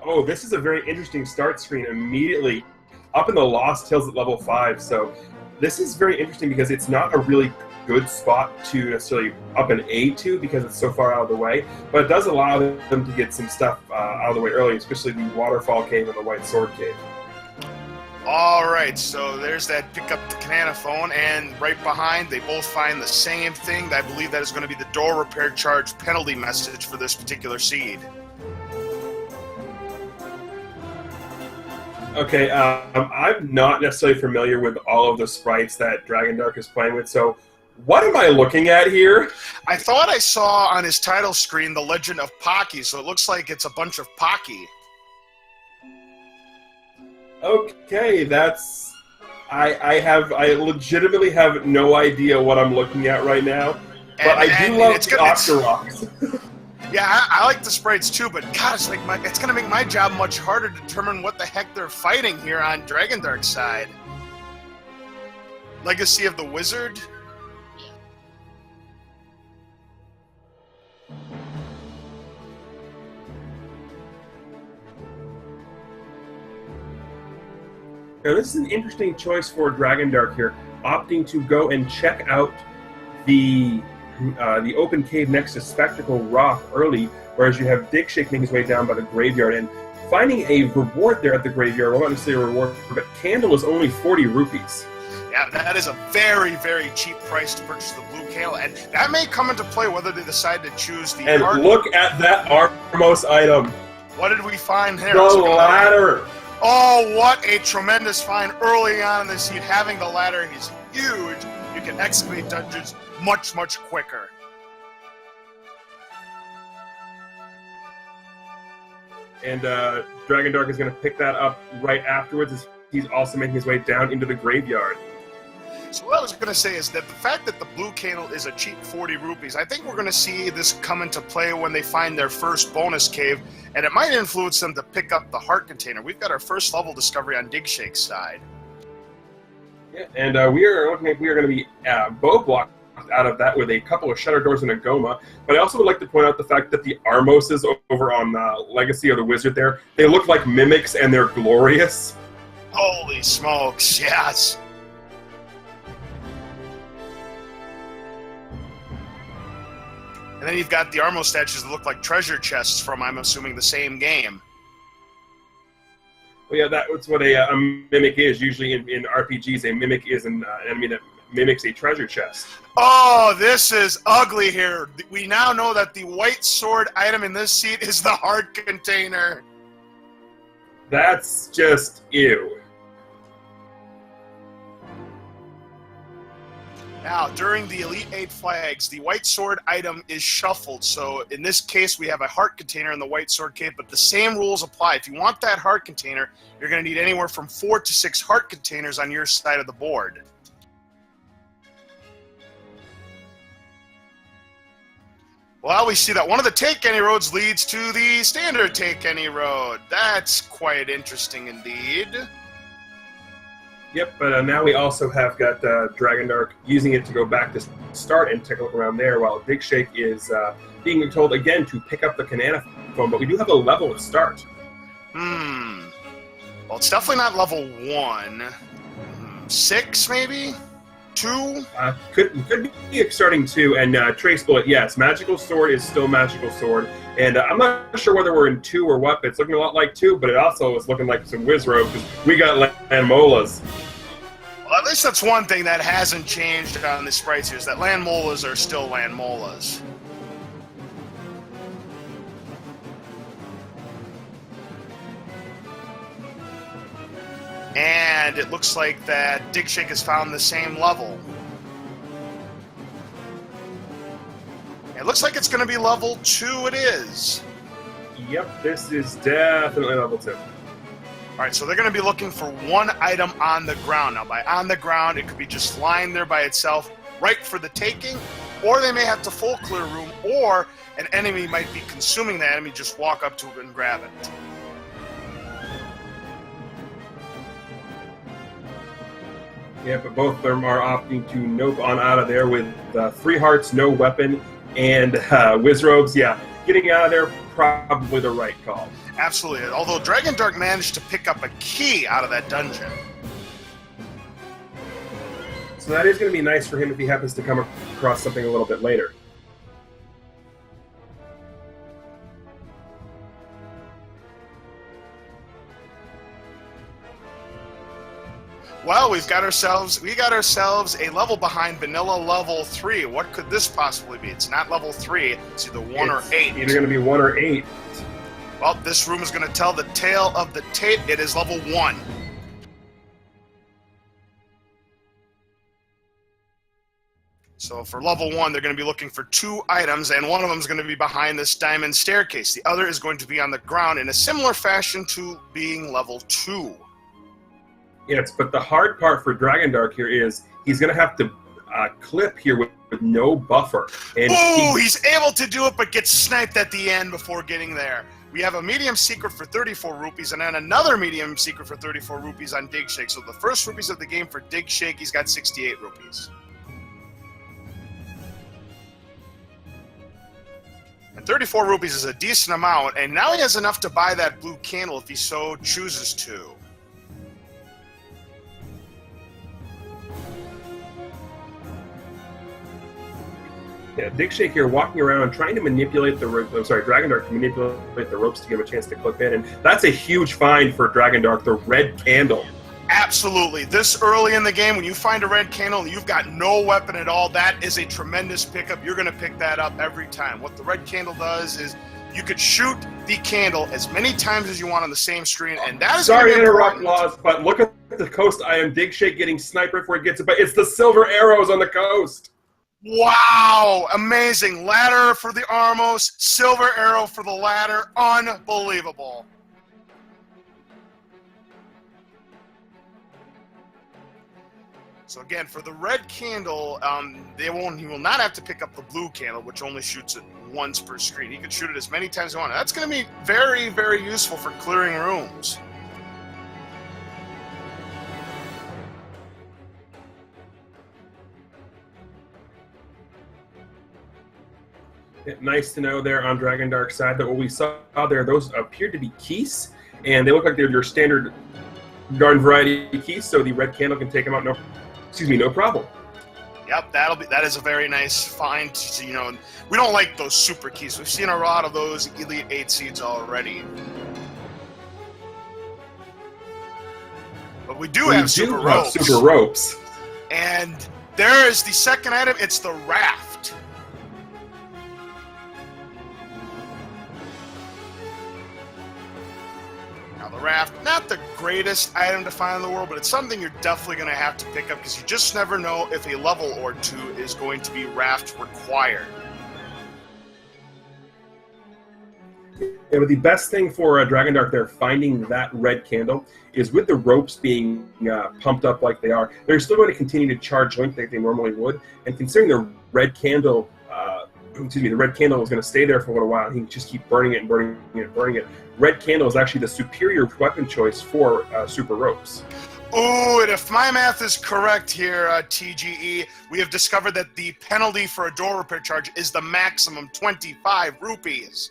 Oh, this is a very interesting start screen immediately up in the Lost Hills at level 5. So this is very interesting because it's not a really good spot to necessarily up an A to because it's so far out of the way, but it does allow them to get some stuff out of the way early, especially the Waterfall Cave and the White Sword Cave. All right, so there's that pick up the Canana phone, and right behind, they both find the same thing. I believe that is going to be the door repair charge penalty message for this particular seed. Okay, I'm not necessarily familiar with all of the sprites that Dragondarch is playing with, so what am I looking at here? I thought I saw on his title screen the Legend of Pocky, so it looks like it's a bunch of Pocky. Okay, that's... I legitimately have no idea what I'm looking at right now, but I do love the Octoroks. Yeah, I like the sprites too, but God, it's going to make my job much harder to determine what the heck they're fighting here on Dragondarch's side. Legacy of the Wizard? Now, this is an interesting choice for Dragondarch here, opting to go and check out the open cave next to Spectacle Rock early, whereas you have DigShake making his way down by the graveyard and finding a reward there at the graveyard. Well, not necessarily a reward, but Candle is only 40 rupees. Yeah, that is a very, very cheap price to purchase the blue candle, and that may come into play whether they decide to choose the... And look at that Armos item. What did we find here? The ladder. Oh, what a tremendous find early on in the seed. Having the ladder is huge. You can excavate dungeons much, much quicker. And Dragondarch is going to pick that up right afterwards as he's also making his way down into the graveyard. So what I was going to say is that the fact that the blue candle is a cheap 40 rupees, I think we're going to see this come into play when they find their first bonus cave, and it might influence them to pick up the heart container. We've got our first level discovery on DigShake's side. Yeah, and we are going to be bow blocked out of that with a couple of shutter doors and a Goma. But I also would like to point out the fact that the Armoses over on Legacy of the Wizard there, they look like mimics and they're glorious. Holy smokes, yes! And then you've got the Armo statues that look like treasure chests from, I'm assuming, the same game. Well, yeah, that's what a mimic is. Usually in RPGs, a mimic is an enemy that mimics a treasure chest. Oh, this is ugly here. We now know that the white sword item in this seat is the heart container. That's just ew. Now, during the Elite 8 flags, the white sword item is shuffled. So in this case, we have a heart container in the white sword cave, but the same rules apply. If you want that heart container, you're going to need anywhere from 4 to 6 heart containers on your side of the board. Well, we see that one of the Take Any roads leads to the standard Take Any road. That's quite interesting indeed. Yep, but now we also have got Dragondarch using it to go back to start and take a look around there, while DigShake is being told again to pick up the Canana phone, but we do have a level to start. Well, it's definitely not level 1. 6, maybe? 2? Could be starting 2, and Trace Bullet, yes, Magical Sword is still Magical Sword, and I'm not sure whether we're in 2 or what, but it's looking a lot like 2, but it also is looking like some Wizrobe, because we got Landmolas. Well, at least that's one thing that hasn't changed on the sprites here, is that Landmolas are still Landmolas. And it looks like that DigShake has found the same level. It looks like it's going to be level 2 it is. Yep, this is definitely level 2. Alright, so they're going to be looking for one item on the ground. Now, by on the ground, it could be just lying there by itself, right for the taking, or they may have to full clear room, or an enemy might be consuming the enemy, just walk up to it and grab it. Yeah, but both of them are opting to nope on out of there with 3 hearts, no weapon, and Wizrobes. Yeah, getting out of there, probably the right call. Absolutely. Although Dragondarch managed to pick up a key out of that dungeon. So that is going to be nice for him if he happens to come across something a little bit later. Well, we got ourselves a level behind vanilla level 3. What could this possibly be? It's not level 3. It's either 1 or 8. Either going to be 1 or 8. Well, this room is going to tell the tale of the tape. It is level 1. So for level 1, they're going to be looking for 2 items, and one of them is going to be behind this diamond staircase. The other is going to be on the ground in a similar fashion to being level 2. Yes, but the hard part for Dragondarch here is he's going to have to clip here with no buffer. And he's able to do it, but gets sniped at the end before getting there. We have a medium secret for 34 rupees, and then another medium secret for 34 rupees on DigShake. So the first rupees of the game for DigShake, he's got 68 rupees. And 34 rupees is a decent amount, and now he has enough to buy that blue candle if he so chooses to. Yeah, DigShake here walking around trying to manipulate Dragondarch to manipulate the ropes to give a chance to clip in, and that's a huge find for Dragondarch, the red candle. Absolutely. This early in the game, when you find a red candle and you've got no weapon at all, that is a tremendous pickup. You're going to pick that up every time. What the red candle does is you could shoot the candle as many times as you want on the same screen, and that is Sorry to interrupt, Laws, but look at the coast. I am DigShake getting sniped before it gets it, but it's the silver arrows on the coast. Wow! Amazing. Ladder for the Armos, silver arrow for the ladder. Unbelievable. So again, for the red candle, he will not have to pick up the blue candle, which only shoots it once per screen. He can shoot it as many times as he wants. That's going to be very, very useful for clearing rooms. Nice to know there on Dragondarch's side that what we saw there, those appeared to be keys, and they look like they're your standard garden variety keys, so the red candle can take them out no problem. Yep, that is a very nice find. You know, we don't like those super keys. We've seen a lot of those Elite 8 seeds already. But we do have super ropes. And there is the second item. It's the raft. The raft, not the greatest item to find in the world, but it's something you're definitely going to have to pick up because you just never know if a level or 2 is going to be raft required. Yeah, but the best thing for Dragondarch there, finding that red candle, is with the ropes being pumped up like they are, they're still going to continue to charge Link like they normally would, and considering the red candle the red candle is going to stay there for a little while, and he can just keep burning it and burning it and burning it. Red candle is actually the superior weapon choice for super ropes. Oh, and if my math is correct here, TGE, we have discovered that the penalty for a door repair charge is the maximum 25 rupees.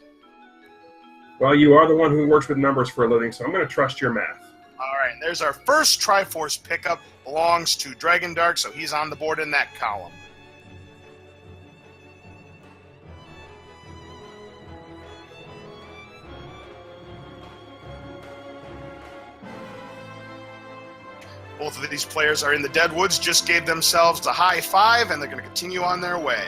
Well, you are the one who works with numbers for a living, so I'm going to trust your math. All right, there's our first Triforce pickup. Belongs to Dragondarch, so he's on the board in that column. Both of these players are in the Deadwoods, just gave themselves a high five, and they're going to continue on their way.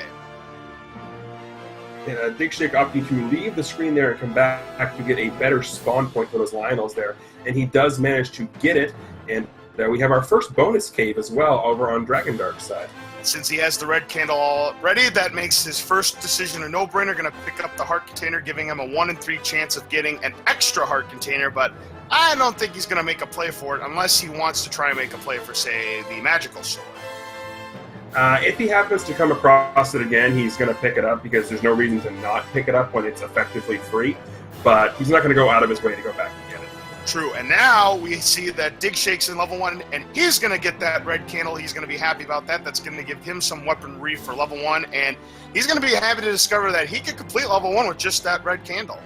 And DigShake opting to leave the screen there and come back to get a better spawn point for those Lionels there. And he does manage to get it, and we have our first bonus cave as well over on Dragondarch's side. Since he has the red candle already, that makes his first decision a no-brainer. Going to pick up the heart container, giving him a 1 in 3 chance of getting an extra heart container, but I don't think he's going to make a play for it unless he wants to try and make a play for, say, the magical sword. If he happens to come across it again, he's going to pick it up because there's no reason to not pick it up when it's effectively free, but he's not going to go out of his way to go back and get it. True, and now we see that DigShake's in level 1, and he's going to get that red candle. He's going to be happy about that. That's going to give him some weaponry for level 1, and he's going to be happy to discover that he can complete level 1 with just that red candle.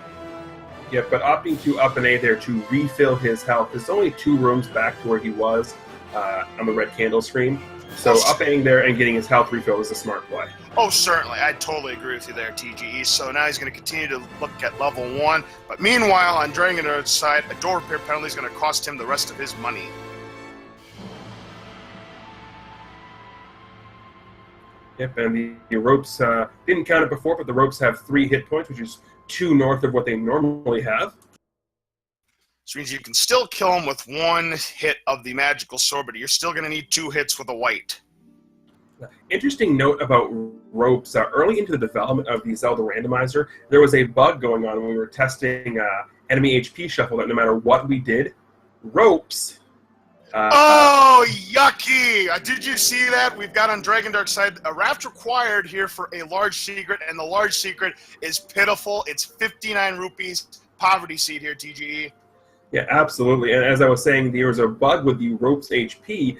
Yeah, but opting to up an A there to refill his health. There's only 2 rooms back to where he was on the red candle screen. So up Aing there and getting his health refill is a smart play. Oh, certainly. I totally agree with you there, TGE. So now he's going to continue to look at level 1. But meanwhile, on Dragondarch's side, a door repair penalty is going to cost him the rest of his money. Yep, and the ropes, didn't count it before, but the ropes have 3 hit points, which is 2 north of what they normally have. Which means you can still kill him with 1 hit of the magical sword, but you're still going to need 2 hits with a white. Interesting note about ropes. Early into the development of the Zelda Randomizer, there was a bug going on when we were testing enemy HP shuffle that no matter what we did, ropes... oh, yucky! Did you see that? We've got on Dragondarch's side a raft required here for a large secret, and the large secret is pitiful. It's 59 rupees. Poverty seed here, TGE. Yeah, absolutely. And as I was saying, there was a bug with the ropes HP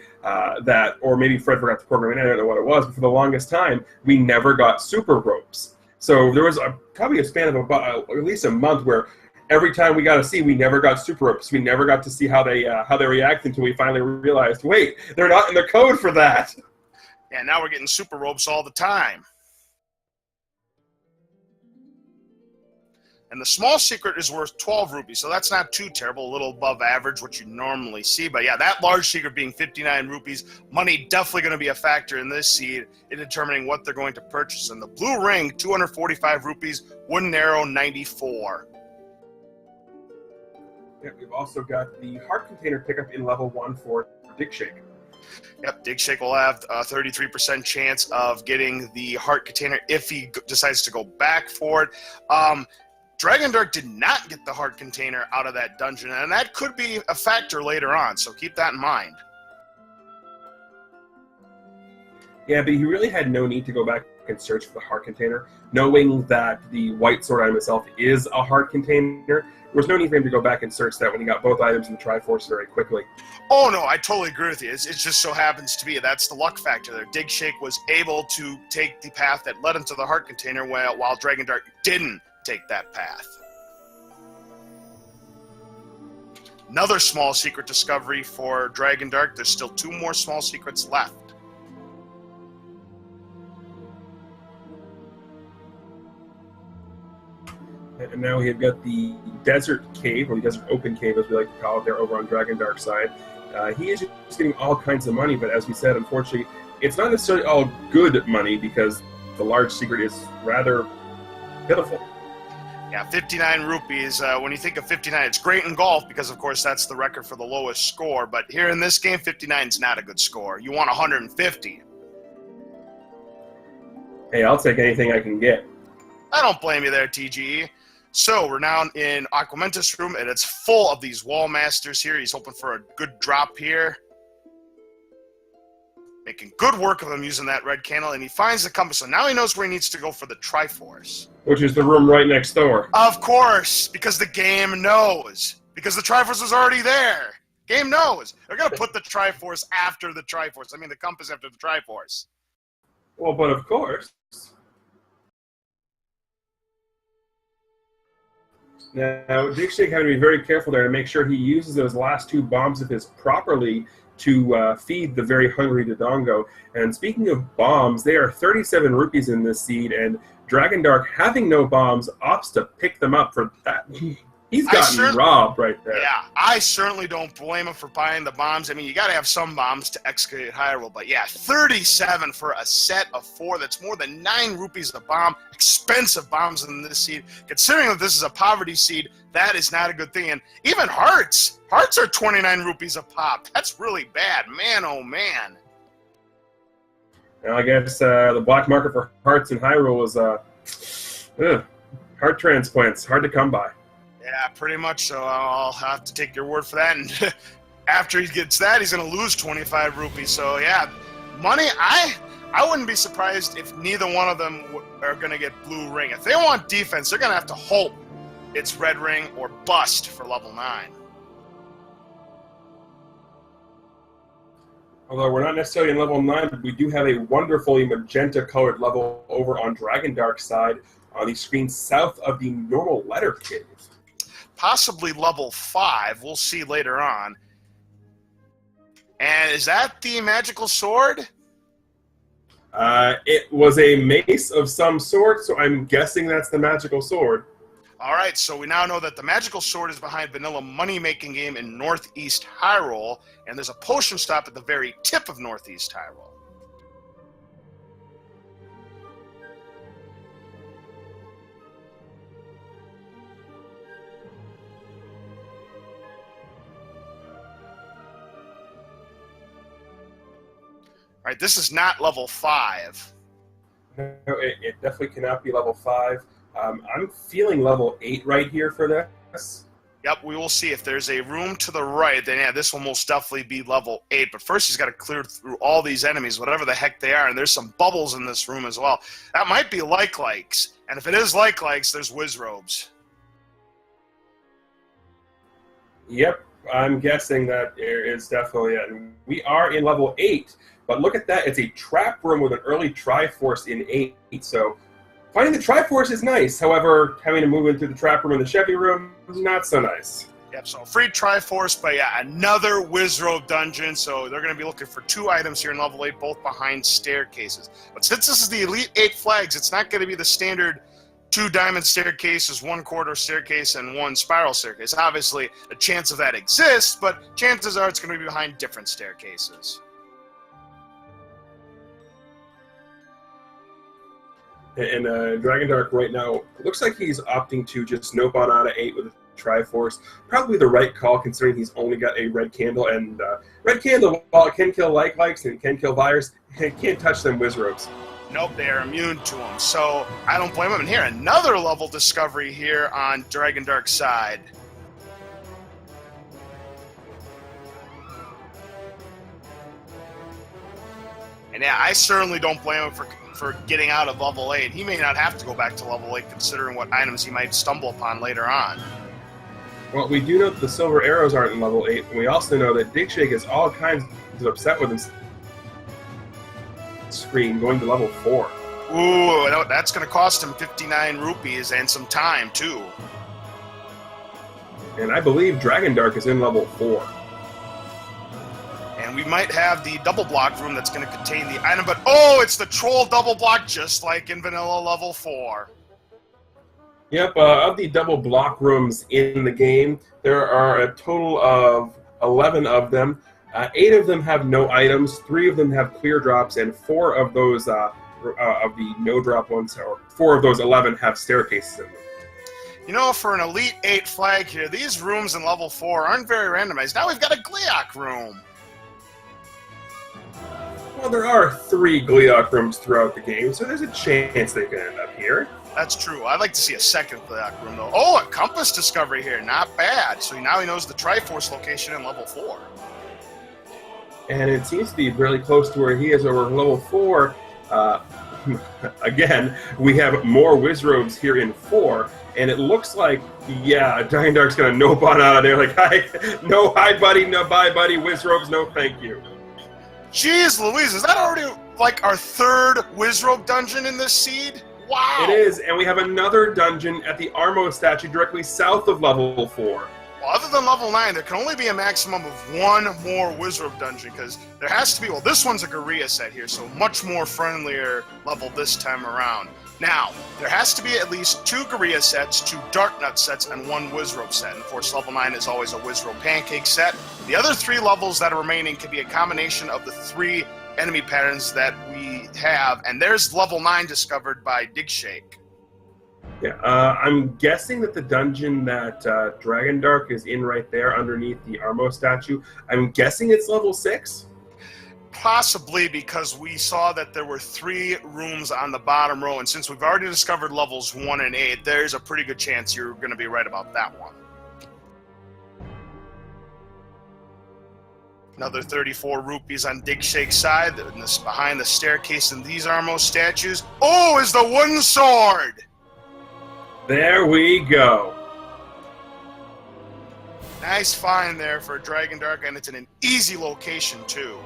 that, or maybe Fred forgot to program it, I don't know what it was, but for the longest time, we never got super ropes. So there was probably a span of about at least a month where every time we got a C, we never got super ropes. We never got to see how they react until we finally realized, wait, they're not in the code for that. Yeah, now we're getting super ropes all the time. And the small secret is worth 12 rupees, so that's not too terrible, a little above average, what you normally see. But yeah, that large secret being 59 rupees, money definitely going to be a factor in this seed in determining what they're going to purchase. And the blue ring, 245 rupees, wooden arrow, 94. Yeah, we've also got the heart container pickup in level 1 for DigShake. Yep, DigShake will have a 33% chance of getting the heart container if he decides to go back for it. Dragondarch did not get the heart container out of that dungeon, and that could be a factor later on, so keep that in mind. Yeah, but he really had no need to go back and search for the heart container, knowing that the white sword item itself is a heart container. There was no need for him to go back and search that when he got both items in the Triforce very quickly. Oh, no, I totally agree with you. It just so happens to be that's the luck factor there. DigShake was able to take the path that led him to the heart container while Dragondarch didn't take that path. Another small secret discovery for Dragondarch. There's still 2 more small secrets left. And now we have got the desert cave, or the desert open cave, as we like to call it there, over on Dragondarch's side. He is just getting all kinds of money, but as we said, unfortunately, it's not necessarily all good money because the large secret is rather pitiful. Yeah, 59 rupees. When you think of 59, it's great in golf because, of course, that's the record for the lowest score. But here in this game, 59 is not a good score. You want 150. Hey, I'll take anything I can get. I don't blame you there, TGE. So we're now in Aquamentus' room, and it's full of these wall masters here. He's hoping for a good drop here. Making good work of him using that red candle, and he finds the compass. So now he knows where he needs to go for the Triforce. Which is the room right next door. Of course, because the game knows. Because the Triforce was already there. Game knows. They're going to put the Triforce after the Triforce. I mean, the compass after the Triforce. Well, but of course. Now, DigShake having to be very careful there to make sure he uses those last 2 bombs of his properly to feed the very hungry Dodongo. And speaking of bombs, they are 37 rupees in this seed, and Dragondarch, having no bombs, opts to pick them up for that. He's gotten robbed right there. Yeah, I certainly don't blame him for buying the bombs. I mean, you got to have some bombs to excavate Hyrule. But yeah, 37 for a set of 4. That's more than 9 rupees a bomb. Expensive bombs in this seed. Considering that this is a poverty seed, that is not a good thing. And even hearts. Hearts are 29 rupees a pop. That's really bad. Man, oh man. Now, I guess the black market for hearts in Hyrule is heart transplants. Hard to come by. Yeah, pretty much so. I'll have to take your word for that. And after he gets that, he's going to lose 25 rupees. So, yeah, money, I wouldn't be surprised if neither one of them are going to get blue ring. If they want defense, they're going to have to hope it's red ring or bust for level 9. Although we're not necessarily in level 9, but we do have a wonderfully magenta-colored level over on Dragondarch side on the screen south of the normal letter cave. Possibly level 5. We'll see later on. And is that the magical sword? It was a mace of some sort, so I'm guessing that's the magical sword. All right, so we now know that the magical sword is behind vanilla money-making game in Northeast Hyrule, and there's a potion stop at the very tip of Northeast Hyrule. All right, this is not level 5. No, it definitely cannot be level 5. I'm feeling level 8 right here for this. Yep, we will see. If there's a room to the right, then yeah, this will most definitely be level 8. But first he's got to clear through all these enemies, whatever the heck they are. And there's some bubbles in this room as well. That might be like-likes. And if it is like-likes, there's Wizrobes. Yep, I'm guessing that there is definitely it. And we are in level 8. But look at that. It's a trap room with an early Triforce in 8. So finding the Triforce is nice. However, having to move into the trap room and the Chevy room is not so nice. Yep, so free Triforce, but yeah, another Wizrobe dungeon. So they're going to be looking for 2 items here in level 8, both behind staircases. But since this is the Elite 8 flags, it's not going to be the standard 2 diamond staircases, 1 corridor staircase, and 1 spiral staircase. Obviously, a chance of that exists, but chances are it's going to be behind different staircases. And Dragondarch right now, it looks like he's opting to just nope on out of 8 with a Triforce. Probably the right call considering he's only got a red candle. And red candle, while it can kill like-likes and it can kill virus, it can't touch them Wizrobes. Nope, they are immune to them. So I don't blame him. And here, another level discovery here on Dragondarch's side. And yeah, I certainly don't blame him for getting out of level 8. He may not have to go back to level 8 considering what items he might stumble upon later on. Well, we do know that the silver arrows aren't in level 8, and we also know that DigShake is all kinds of upset with him. Screen going to level 4. Ooh, that's going to cost him 59 rupees and some time, too. And I believe Dragondarch is in level 4. And we might have the double block room that's going to contain the item, but oh, it's the troll double block, just like in vanilla level 4. Yep, of the double block rooms in the game, there are a total of 11 of them. 8 of them have no items, 3 of them have clear drops, and 4 of those of the no drop ones, or 4 of those 11 have staircases in them. You know, for an Elite 8 flag here, these rooms in level 4 aren't very randomized. Now we've got a Gleeok room. Well, there are 3 Gleeok rooms throughout the game, so there's a chance they could end up here. That's true. I'd like to see a second Gleeok room, though. Oh, a compass discovery here. Not bad. So now he knows the Triforce location in level 4. And it seems to be really close to where he is over level 4. Again, we have more Wizrobes here in 4, and it looks like, yeah, Dragondarch's going to nope on out of there. Like, hi, buddy, no, bye, buddy, Wizrobes, no, thank you. Jeez Louise, is that already like our 3rd Wizrobe dungeon in this seed? Wow! It is, and we have another dungeon at the Armo statue directly south of level 4. Well, other than level 9, there can only be a maximum of 1 more Wizrobe dungeon, because there has to be, well, this one's a Gorilla set here, so much more friendlier level this time around. Now, there has to be at least 2 Gorilla sets, 2 Dark Nut sets, and 1 Wizrobe set. And of course, level 9 is always a Wizrobe Pancake set. The other 3 levels that are remaining can be a combination of the 3 enemy patterns that we have, and there's level 9 discovered by DigShake. Yeah, I'm guessing that the dungeon that Dragondarch is in right there underneath the Armo statue, I'm guessing it's level 6? Possibly, because we saw that there were 3 rooms on the bottom row, and since we've already discovered levels 1 and 8, there's a pretty good chance you're going to be right about that one. Another 34 rupees on DigShake's side, and this behind the staircase in these Armo statues. Oh, is the wooden sword! There we go. Nice find there for Dragondarch, and it's in an easy location, too.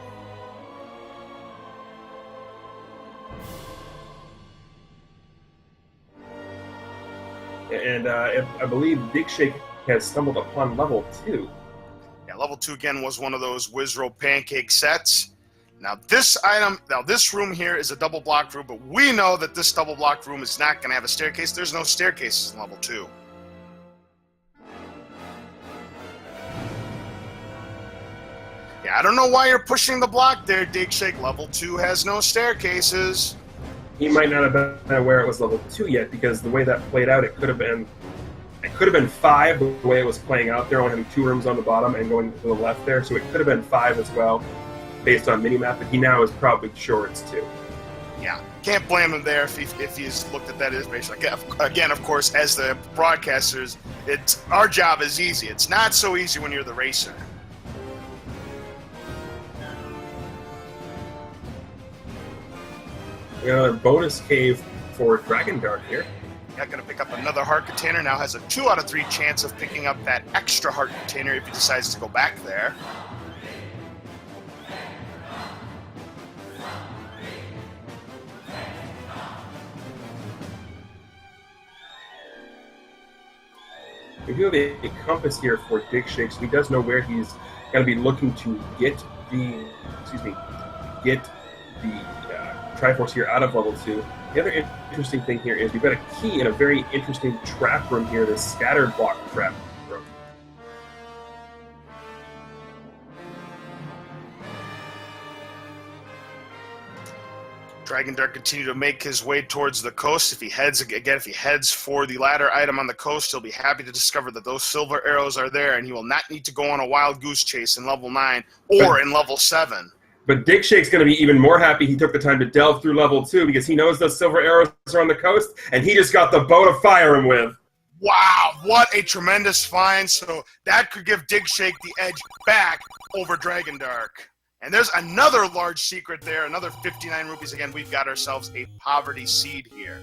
And I believe DigShake has stumbled upon level 2. Yeah, level 2 again was one of those Wizrobe pancake sets. Now this room here is a double block room, but we know that this double block room is not going to have a staircase. There's no staircases in level 2. Yeah, I don't know why you're pushing the block there, DigShake. Level 2 has no staircases. He might not have been aware it was level 2 yet, because the way that played out, it could have been 5 the way it was playing out there, only having 2 rooms on the bottom and going to the left there, so it could have been 5 as well, based on minimap, but he now is probably sure it's 2. Yeah, can't blame him there if he's looked at that information. Again, of course, as the broadcasters, our job is easy. It's not so easy when you're the racer. We got another bonus cave for Dragondarch here. Yeah, going to pick up another heart container. Now has a 2 out of 3 chance of picking up that extra heart container if he decides to go back there. We do have a compass here for DigShake, so he does know where he's going to be looking to get the Triforce here out of level 2. The other interesting thing here is we've got a key in a very interesting trap room here, this scattered block trap room. Dragondarch continue to make his way towards the coast. If he heads for the ladder item on the coast, he'll be happy to discover that those silver arrows are there, and he will not need to go on a wild goose chase in level 9 or in level 7. But DigShake's going to be even more happy he took the time to delve through level 2, because he knows those silver arrows are on the coast, and he just got the bow to fire him with. Wow, what a tremendous find. So that could give DigShake the edge back over Dragondarch. And there's another large secret there, another 59 rupees. Again, we've got ourselves a poverty seed here.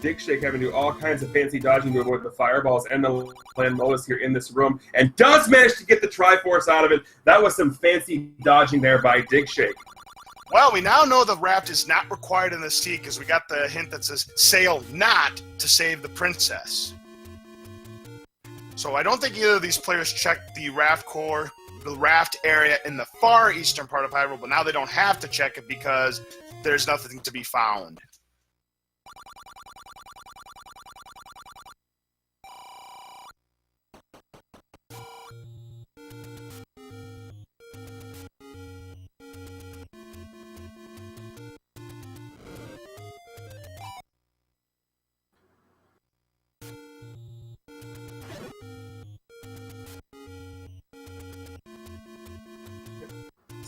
DigShake having to do all kinds of fancy dodging to avoid the fireballs and the Land Lotus here in this room, and does manage to get the Triforce out of it. That was some fancy dodging there by DigShake. Well, we now know the raft is not required in the sea, because we got the hint that says sail not to save the princess. So I don't think either of these players checked the raft area in the far eastern part of Hyrule, but now they don't have to check it because there's nothing to be found.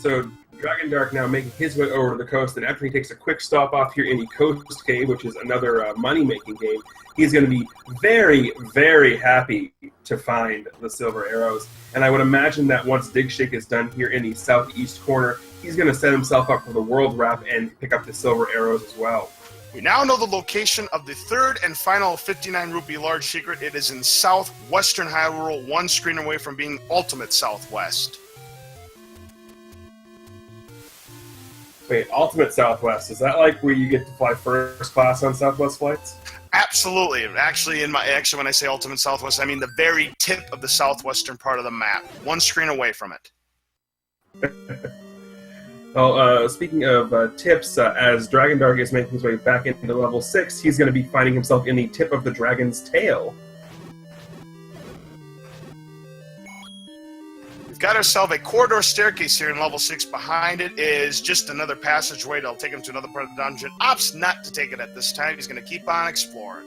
So Dragondarch now making his way over to the coast, and after he takes a quick stop off here in the Coast Cave, which is another money-making game, he's going to be very, very happy to find the silver arrows. And I would imagine that once DigShake is done here in the southeast corner, he's going to set himself up for the World Wrap and pick up the silver arrows as well. We now know the location of the third and final 59 rupee large secret. It is in southwestern Hyrule, one screen away from being ultimate southwest. Wait, Ultimate Southwest, is that like where you get to fly first class on Southwest flights? Absolutely. Actually, when I say Ultimate Southwest, I mean the very tip of the southwestern part of the map, one screen away from it. Well, speaking of tips, as Dragondarch is making his way back into level 6, he's going to be finding himself in the tip of the dragon's tail. We've got ourselves a corridor staircase here in level 6. Behind it is just another passageway that'll take him to another part of the dungeon. Opts not to take it at this time. He's going to keep on exploring.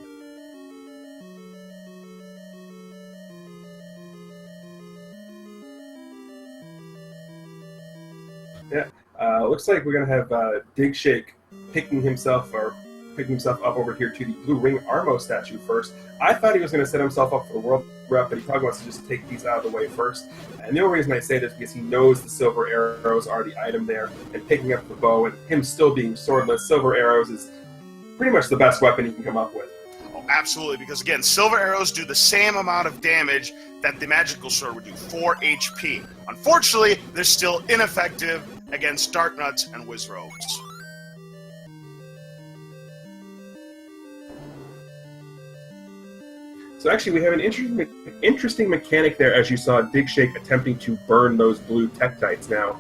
Yeah, looks like we're going to have DigShake picking himself up over here to the Blue Ring Armo statue first. I thought he was going to set himself up for the World Wrap, but he probably wants to just take these out of the way first. And the only reason I say this is because he knows the silver arrows are the item there, and picking up the bow, and him still being swordless, silver arrows is pretty much the best weapon he can come up with. Oh, absolutely, because again, silver arrows do the same amount of damage that the magical sword would do, 4 HP. Unfortunately, they're still ineffective against Dark Nuts and Wizrobes. So actually, we have an interesting mechanic there, as you saw DigShake attempting to burn those blue Tektites. Now,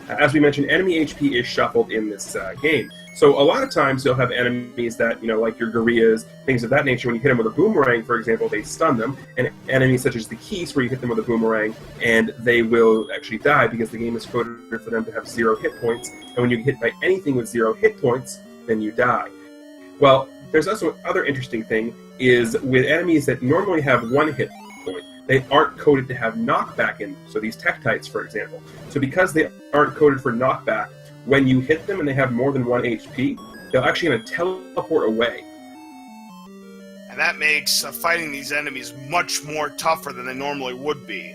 as we mentioned, enemy HP is shuffled in this game. So a lot of times you'll have enemies that, like your gorillas, things of that nature, when you hit them with a boomerang, for example, they stun them. And enemies such as the Keese, where you hit them with a boomerang, and they will actually die because the game is coded for them to have 0 hit points. And when you get hit by anything with 0 hit points, then you die. Well, there's also another interesting thing, is with enemies that normally have 1 hit point, they aren't coded to have knockback in them. So these Tektites, for example. So because they aren't coded for knockback, when you hit them and they have more than 1 HP, they're actually going to teleport away. And that makes fighting these enemies much more tougher than they normally would be.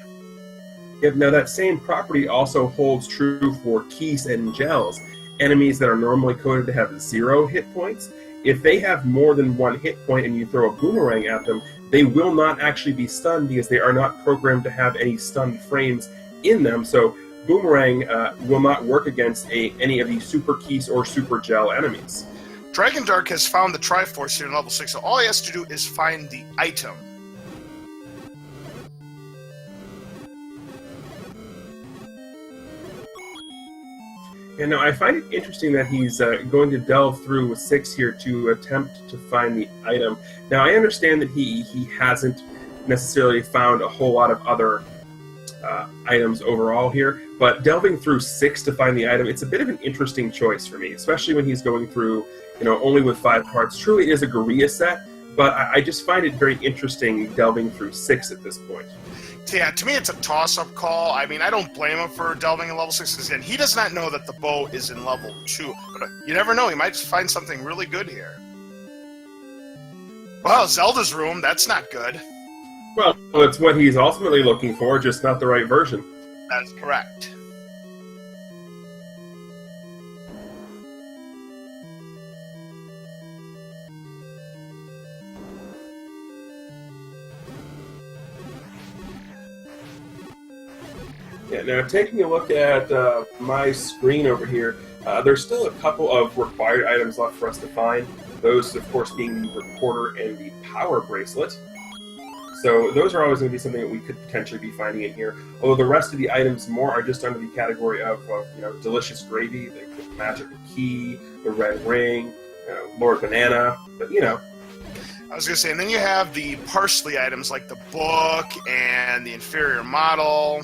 Yep, now that same property also holds true for Keese and Gels. Enemies that are normally coded to have 0 hit points, if they have more than 1 hit point and you throw a boomerang at them, they will not actually be stunned because they are not programmed to have any stunned frames in them. So boomerang will not work against any of the Super Keese or Super Gel enemies. Dragondarch has found the Triforce here in level 6, so all he has to do is find the item. Yeah, now I find it interesting that he's going to delve through with 6 here to attempt to find the item. Now I understand that he hasn't necessarily found a whole lot of other items overall here, but delving through 6 to find the item, it's a bit of an interesting choice for me, especially when he's going through, only with 5 cards. True, it is a gorilla set, but I just find it very interesting delving through 6 at this point. Yeah, to me it's a toss-up call. I mean, I don't blame him for delving in level 6, because again, he does not know that the bow is in level 2. But you never know, he might find something really good here. Well, Zelda's room, that's not good. Well, it's what he's ultimately looking for, just not the right version. That's correct. Yeah, now taking a look at my screen over here, there's still a couple of required items left for us to find. Those, of course, being the recorder and the power bracelet. So those are always going to be something that we could potentially be finding in here. Although the rest of the items more are just under the category of delicious gravy, the magical key, the red ring, Lord Banana, but I was going to say, and then you have the parsley items like the book and the inferior model.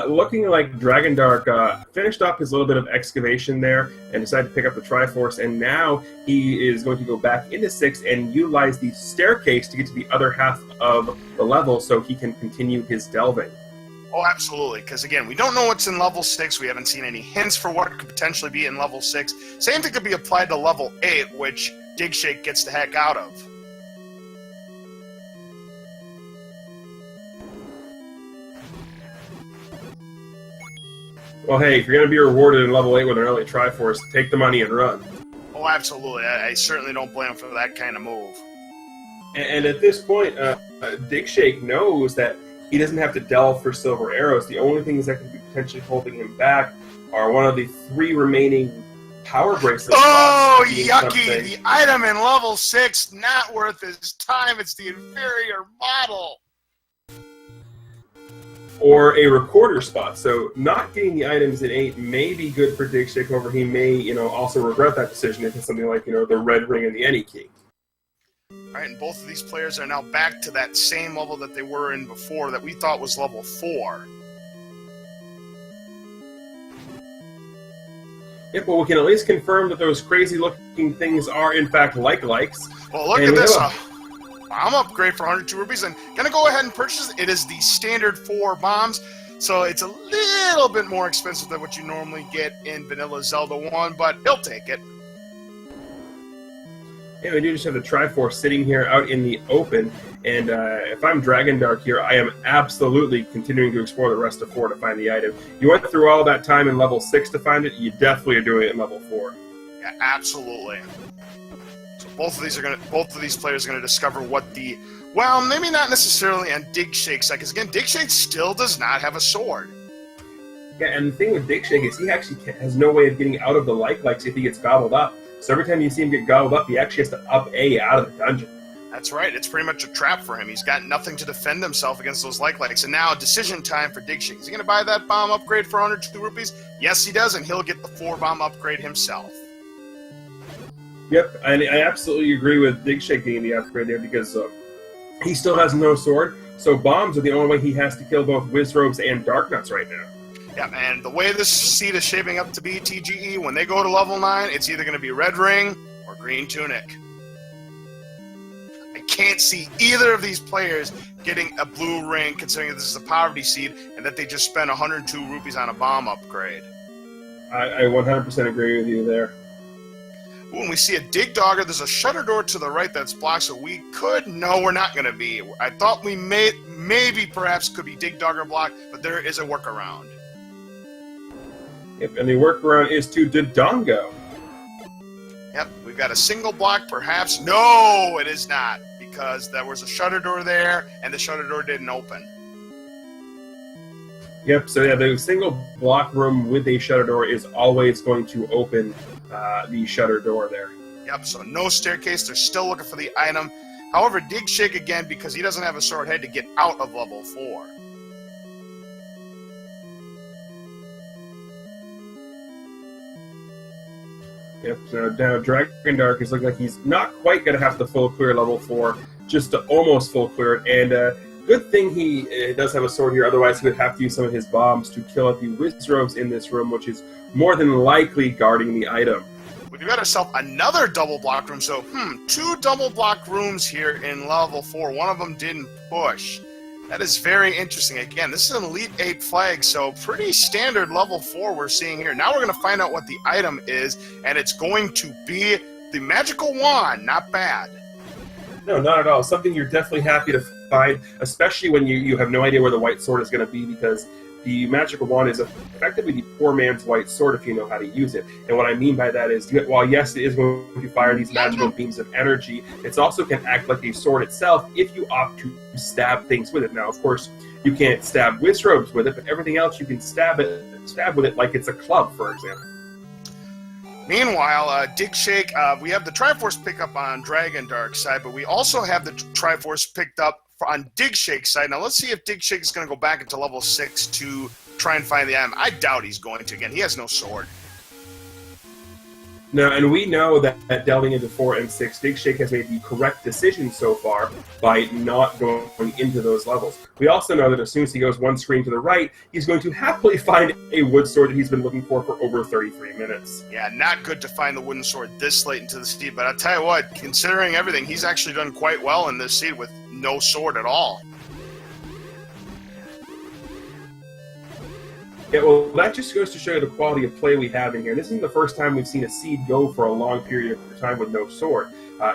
Looking like Dragondarch finished up his little bit of excavation there and decided to pick up the Triforce, and now he is going to go back into 6 and utilize the staircase to get to the other half of the level so he can continue his delving. Oh, absolutely, because again, we don't know what's in level 6. We haven't seen any hints for what could potentially be in level 6. Same thing could be applied to level 8, which DigShake gets the heck out of. Well, hey, if you're going to be rewarded in level 8 with an early Triforce, take the money and run. Oh, absolutely. I certainly don't blame him for that kind of move. And at this point, DigShake knows that he doesn't have to delve for silver arrows. The only things that could be potentially holding him back are one of the 3 remaining power bracelets. Oh, yucky! The item in level 6, not worth his time. It's the inferior model. Or a recorder spot. So not getting the items in 8 may be good for DigShake. However, he may, also regret that decision if it's something like, the red ring and the any key. All right, and both of these players are now back to that same level that they were in before that we thought was level 4. Yeah, but we can at least confirm that those crazy-looking things are, in fact, likes. Well, look at this. Bomb upgrade for 102 rupees, and gonna go ahead and purchase it. It is the standard 4 bombs, so it's a little bit more expensive than what you normally get in vanilla Zelda 1, but he'll take it. Yeah, we do just have the Triforce sitting here out in the open, and if I'm Dragondarch here, I am absolutely continuing to explore the rest of 4 to find the item. You went through all that time in level 6 to find it, you definitely are doing it in level 4. Yeah, absolutely. So both of these players are gonna discover what the, well, maybe not necessarily on DigShake's side, because again, DigShake still does not have a sword. Yeah, and the thing with DigShake is he actually has no way of getting out of the likes if he gets gobbled up. So every time you see him get gobbled up, he actually has to up A out of the dungeon. That's right. It's pretty much a trap for him. He's got nothing to defend himself against those likes. And now, decision time for DigShake. Is he going to buy that bomb upgrade for 102 rupees? Yes, he does, and he'll get the 4-bomb upgrade himself. Yep, and I absolutely agree with DigShake getting the upgrade there because he still has no sword, so bombs are the only way he has to kill both Wizrobes and Darknuts right now. Yeah, and the way this seed is shaping up to be, TGE, when they go to level 9, it's either going to be Red Ring or Green Tunic. I can't see either of these players getting a blue ring, considering that this is a poverty seed and that they just spent 102 rupees on a bomb upgrade. I 100% agree with you there. When we see a Dig Dogger, there's a shutter door to the right that's blocked, so we could, no, we're not going to be. I thought we maybe perhaps could be Dig Dogger blocked, but there is a workaround. Yep, and the workaround is to Dodongo. Yep, we've got a single block, perhaps. No, it is not, because there was a shutter door there, and the shutter door didn't open. Yep, so yeah, the single block room with a shutter door is always going to open the shutter door there. Yep, so no staircase. They're still looking for the item. However, DigShake, again, because he doesn't have a sword, had to get out of level 4. Yep, so now Dragondarch is looking like he's not quite going to have to full clear level 4, just to almost full clear it. And good thing he does have a sword here, otherwise he would have to use some of his bombs to kill out the Wizrobes in this room, which is more than likely guarding the item. We've got ourselves another double block room, so 2 double block rooms here in level 4. One of them didn't push. That is very interesting. Again, this is an Elite 8 flag, so pretty standard level 4 we're seeing here. Now we're going to find out what the item is, and it's going to be the magical wand. Not bad. No, not at all. Something you're definitely happy to find, especially when you have no idea where the white sword is going to be, because the magical wand is effectively the poor man's white sword if you know how to use it. And what I mean by that is, while yes, it is going to fire these magical beams of energy, it also can act like a sword itself if you opt to stab things with it. Now, of course, you can't stab Wizrobes with it, but everything else you can stab with it like it's a club, for example. Meanwhile, DigShake, we have the Triforce pickup on Dragondarch's side, but we also have the Triforce picked up on DigShake's side. Now, let's see if DigShake is going to go back into level 6 to try and find the item. I doubt he's going to. Again, he has no sword. No, and we know that delving into 4 and 6, DigShake has made the correct decision so far by not going into those levels. We also know that as soon as he goes one screen to the right, he's going to happily find a wood sword that he's been looking for over 33 minutes. Yeah, not good to find the wooden sword this late into the seed, but I'll tell you what, considering everything, he's actually done quite well in this seed with no sword at all. Yeah, well, that just goes to show you the quality of play we have in here. This isn't the first time we've seen a seed go for a long period of time with no sword.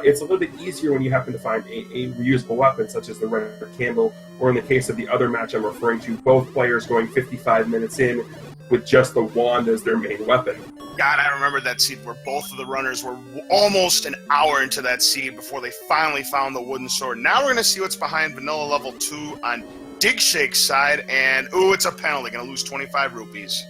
It's a little bit easier when you happen to find a reusable weapon, such as the red candle, or in the case of the other match I'm referring to, both players going 55 minutes in with just the wand as their main weapon. God, I remember that seed where both of the runners were almost an hour into that seed before they finally found the wooden sword. Now we're going to see what's behind vanilla level 2 on DigShake's side, and ooh, it's a penalty. Going to lose 25 rupees.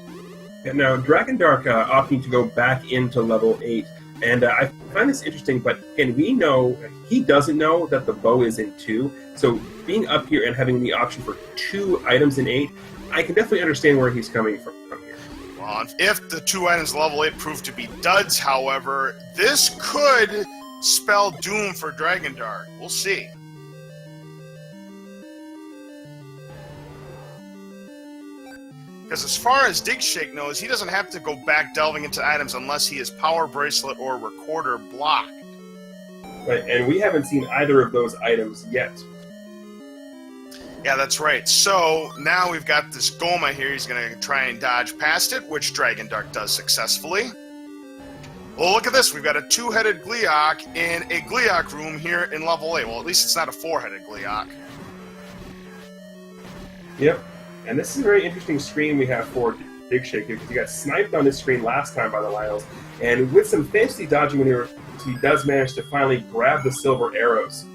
And now Dragondarch opting to go back into level 8. And I find this interesting, but again, we know he doesn't know that the bow is in 2. So being up here and having the option for 2 items in 8, I can definitely understand where he's coming from here. Well, if the 2 items level 8 prove to be duds, however, this could spell doom for Dragondarch. We'll see. Because as far as DigShake knows, he doesn't have to go back delving into items unless he is Power Bracelet or Recorder blocked. Right, and we haven't seen either of those items yet. Yeah, that's right. So now we've got this Goma here. He's going to try and dodge past it, which Dragondarch does successfully. Well, look at this. We've got a 2-headed Gleeok in a Gleeok room here in level 8. Well, at least it's not a 4-headed Gleeok. Yep. And this is a very interesting screen we have for DigShake because he got sniped on his screen last time by the Lyles, and with some fancy dodging maneuver, he does manage to finally grab the silver arrows.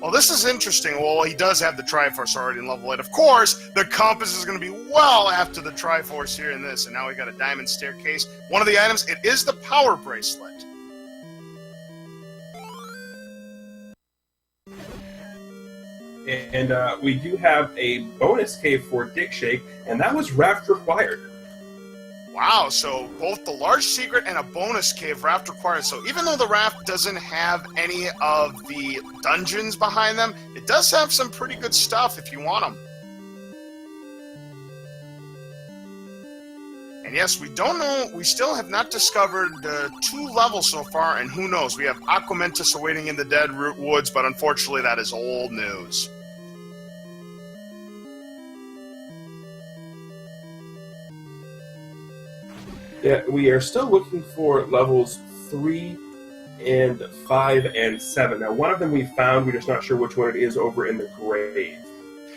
Well, this is interesting. Well, he does have the Triforce already in level 8. Of course, the compass is going to be well after the Triforce here in this, and now we got a diamond staircase. One of the items, it is the power bracelet. And we do have a bonus cave for DigShake, and that was raft required. Wow, so both the large secret and a bonus cave raft required. So even though the raft doesn't have any of the dungeons behind them, it does have some pretty good stuff if you want them. And yes, we don't know, we still have not discovered 2 levels so far, and who knows, we have Aquamentus awaiting in the Dead Woods, but unfortunately that is old news. Yeah, we are still looking for levels 3 and 5 and 7. Now, one of them we found, we're just not sure which one it is over in the grave.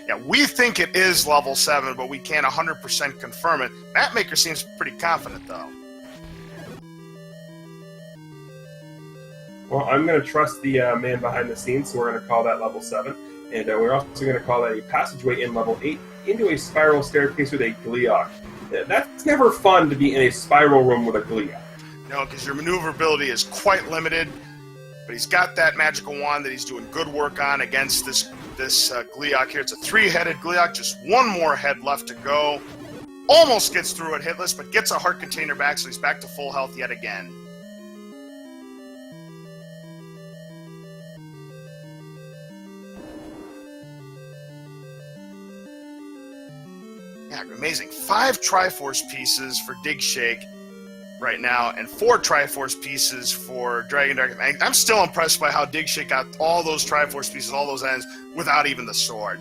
Yeah, we think it is level 7, but we can't 100% confirm it. Mapmaker seems pretty confident, though. Well, I'm going to trust the man behind the scenes, so we're going to call that level 7. And we're also going to call that a passageway in level 8 into a spiral staircase with a Gleeok. That's never fun to be in a spiral room with a Gleeok. No, because your maneuverability is quite limited, but he's got that magical wand that he's doing good work on against this Gleeok here. It's a 3-headed Gleeok, just one more head left to go. Almost gets through it hitless, but gets a heart container back, so he's back to full health yet again. Yeah, amazing. 5 Triforce pieces for DigShake right now, and 4 Triforce pieces for Dragondarch. I'm still impressed by how DigShake got all those Triforce pieces, all those ends, without even the sword.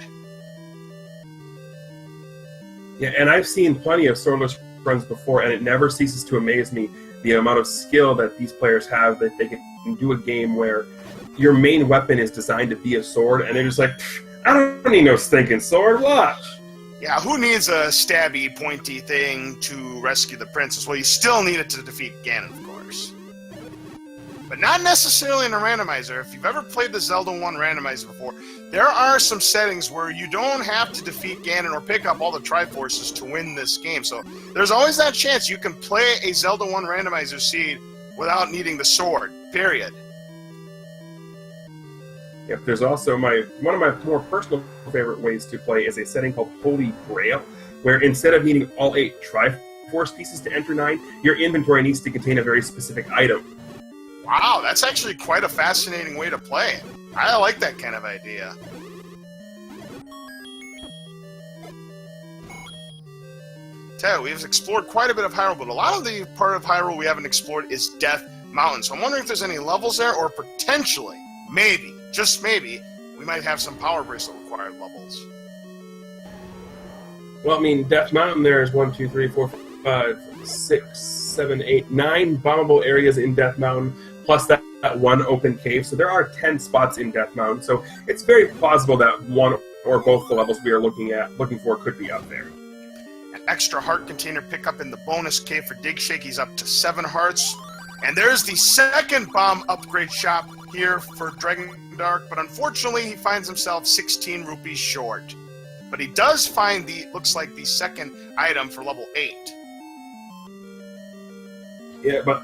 Yeah, and I've seen plenty of swordless runs before, and it never ceases to amaze me the amount of skill that these players have, that they can do a game where your main weapon is designed to be a sword, and they're just like, I don't need no stinking sword, watch! Yeah, who needs a stabby, pointy thing to rescue the princess? Well, you still need it to defeat Ganon, of course. But not necessarily in a randomizer. If you've ever played the Zelda 1 randomizer before, there are some settings where you don't have to defeat Ganon or pick up all the Triforces to win this game. So there's always that chance you can play a Zelda 1 randomizer seed without needing the sword, period. Yep, there's also one of my more personal favorite ways to play is a setting called Holy Grail, where instead of needing all 8 Triforce pieces to enter 9, your inventory needs to contain a very specific item. Wow, that's actually quite a fascinating way to play. I like that kind of idea. Tell you, we've explored quite a bit of Hyrule, but a lot of the part of Hyrule we haven't explored is Death Mountain. So I'm wondering if there's any levels there, or potentially, maybe, just maybe, we might have some power bracelet required levels. Well, I mean, Death Mountain, there's 1, 2, 3, 4, 5, 6, 7, 8, 9 bombable areas in Death Mountain, plus that one open cave. So there are 10 spots in Death Mountain. So it's very plausible that one or both the levels we are looking for could be up there. An extra heart container pickup in the bonus cave for DigShake. He's up to 7 hearts. And there's the second bomb upgrade shop here for Dragondarch, but unfortunately he finds himself 16 rupees short. But he does find looks like the second item for level 8. Yeah, but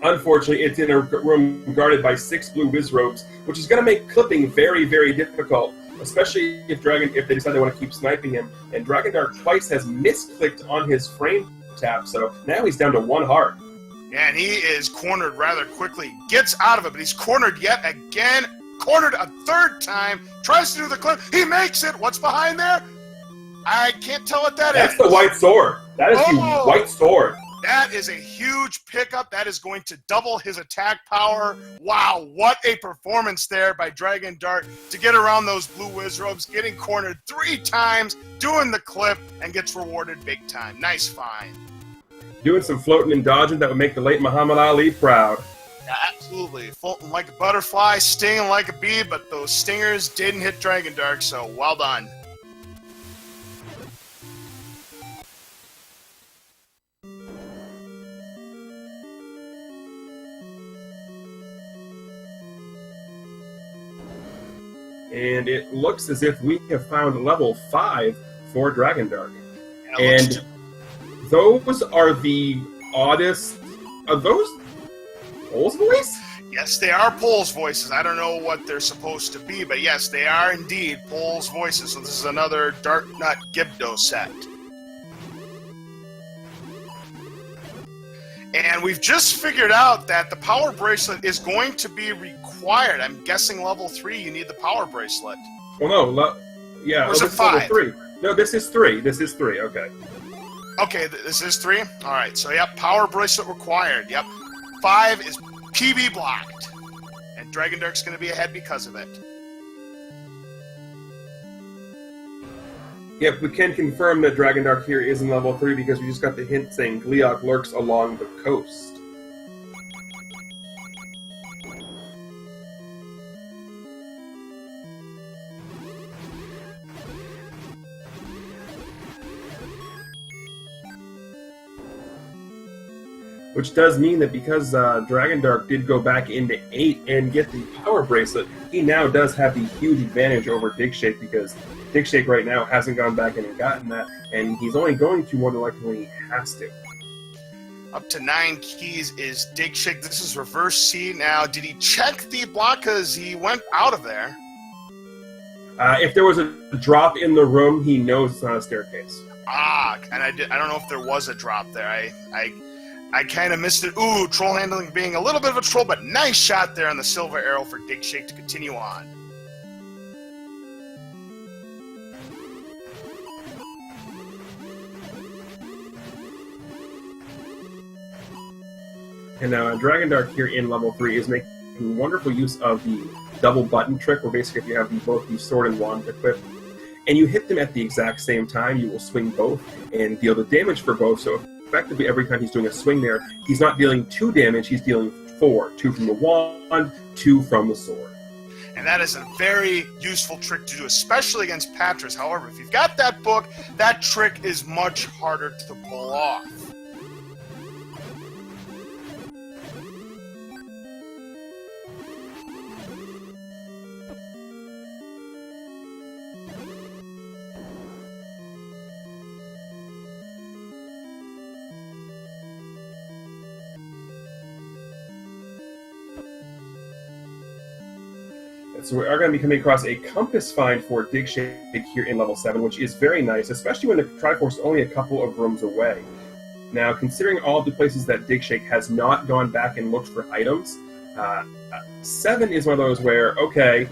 unfortunately it's in a room guarded by 6 blue Wizrobes, which is going to make clipping very, very difficult, especially if they decide they want to keep sniping him. And Dragondarch twice has misclicked on his frame tap, so now he's down to 1 heart. Yeah, and he is cornered rather quickly. Gets out of it, but he's cornered yet again. Cornered a 3rd time. Tries to do the clip. He makes it. What's behind there? I can't tell what that is. That's the white sword. That is the white sword. That is a huge pickup. That is going to double his attack power. Wow, what a performance there by Dragondarch to get around those blue Wizrobes, getting cornered 3 times, doing the clip, and gets rewarded big time. Nice find. Doing some floating and dodging that would make the late Muhammad Ali proud. Yeah, absolutely. Floating like a butterfly, stinging like a bee, but those stingers didn't hit Dragondarch, so well done. And it looks as if we have found level 5 for Dragondarch. And those are the oddest... Are those Pole's voice? yes, they are Pole's voices. I don't know what they're supposed to be, but yes, they are indeed Pole's voices. So this is another Dark Nut Gibdo set. And we've just figured out that the power bracelet is going to be required. I'm guessing level 3, you need the power bracelet. Well, no. Or is it 5? Level 3. No, this is 3. This is 3, okay. Okay, this is 3? Alright, so yep, power bracelet required. Yep. 5 is PB blocked. And Dragondarch's going to be ahead because of it. Yep, we can confirm that Dragondarch here is in level 3 because we just got the hint saying Gleeok lurks along the coast. Which does mean that because Dragondarch did go back into 8 and get the power bracelet, he now does have the huge advantage over DigShake because DigShake right now hasn't gone back in and gotten that, and he's only going to more than likely when he has to. Up to 9 keys is DigShake. This is reverse C. Now, did he check the block because he went out of there? If there was a drop in the room, he knows it's not a staircase. And I don't know if there was a drop there. I kind of missed it. Ooh, troll handling being a little bit of a troll, but nice shot there on the silver arrow for DigShake to continue on. And Dragondarch here in level 3 is making wonderful use of the double button trick, where basically if you have both the sword and wand equipped, and you hit them at the exact same time, you will swing both and deal the damage for both. So effectively every time he's doing a swing there, he's not dealing 2 damage, he's dealing 4. 2 from the wand, 2 from the sword. And that is a very useful trick to do, especially against Patras. However, if you've got that book, that trick is much harder to pull off. So we are going to be coming across a compass find for DigShake here in level 7, which is very nice, especially when the Triforce is only a couple of rooms away. Now, considering all of the places that DigShake has not gone back and looked for items, 7 is one of those where, okay,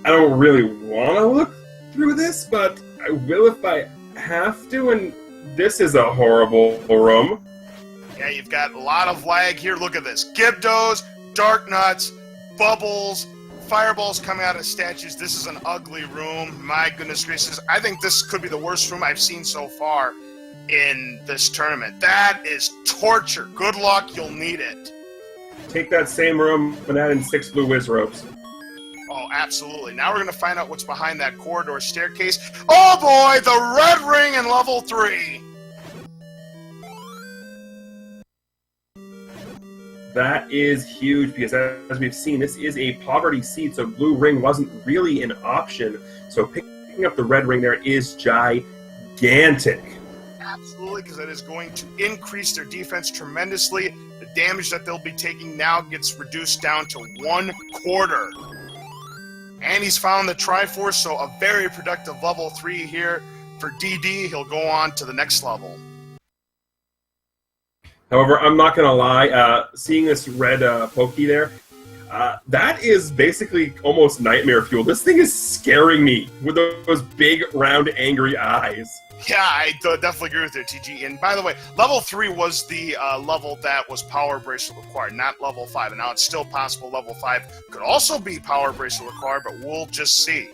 I don't really want to look through this, but I will if I have to, and this is a horrible room. Yeah, you've got a lot of lag here. Look at this. Gibdos, Dark Nuts, Bubbles, Fireballs coming out of statues. This is an ugly room. My goodness gracious. I think this could be the worst room I've seen so far in this tournament. That is torture. Good luck. You'll need it. Take that same room and add in 6 blue whiz ropes. Oh, absolutely. Now we're going to find out what's behind that corridor staircase. Oh boy, the red ring in level 3. That is huge because, as we've seen, this is a poverty seed, so blue ring wasn't really an option. So picking up the red ring there is gigantic. Absolutely, because it is going to increase their defense tremendously. The damage that they'll be taking now gets reduced down to 1/4. And he's found the Triforce, so a very productive level 3 here for DD. He'll go on to the next level. However, I'm not going to lie, seeing this red pokey there, that is basically almost nightmare fuel. This thing is scaring me with those big, round, angry eyes. Yeah, I definitely agree with you, TG. And by the way, level 3 was the level that was power bracelet required, not level 5. And now it's still possible level 5 could also be power bracelet required, but we'll just see.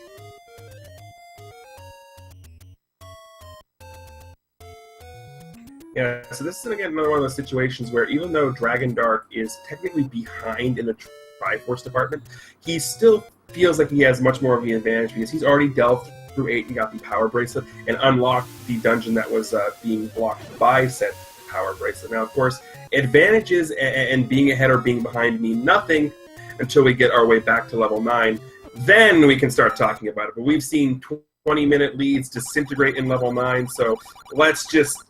Yeah, so this is, again, another one of those situations where even though Dragondarch is technically behind in the Triforce department, he still feels like he has much more of the advantage because he's already delved through 8 and got the power bracelet and unlocked the dungeon that was being blocked by said power bracelet. Now, of course, advantages and being ahead or being behind mean nothing until we get our way back to level 9, then we can start talking about it. But we've seen 20-minute leads disintegrate in level 9, so let's just,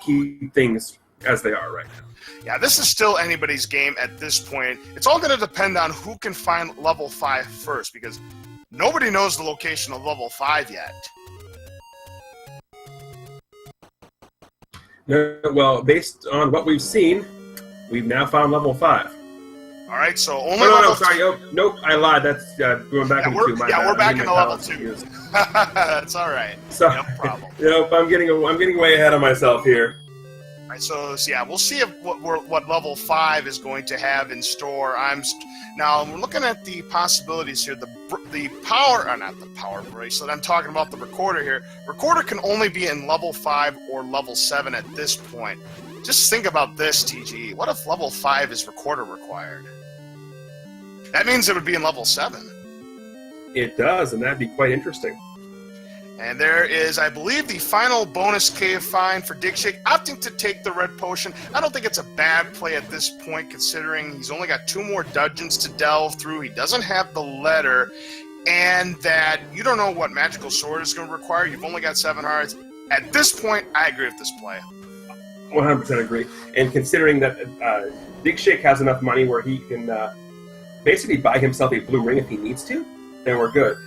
keep things as they are right now. Yeah, this is still anybody's game at this point. It's all going to depend on who can find level 5 first, because nobody knows the location of level 5 yet. No, well, based on what we've seen, we've now found level 5. All right, so only level 2. Nope, I lied. That's going back into 2. We're back into level 2. That's all right. So, no problem. Nope, I'm getting way ahead of myself here. All right, so yeah, we'll see what level 5 is going to have in store. Now we're looking at the possibilities here. The power, not the power bracelet. I'm talking about the recorder here. Recorder can only be in level 5 or level 7 at this point. Just think about this, TG. What if level 5 is recorder required? That means it would be in level 7. It does, and that'd be quite interesting. And there is, I believe, the final bonus cave find for DigShake, opting to take the red potion. I don't think it's a bad play at this point, considering he's only got 2 more dungeons to delve through. He doesn't have the letter, and that you don't know what magical sword is going to require. You've only got 7 hearts. At this point, I agree with this play. 100% agree. And considering that DigShake has enough money where he can basically buy himself a blue ring if he needs to, then we're good.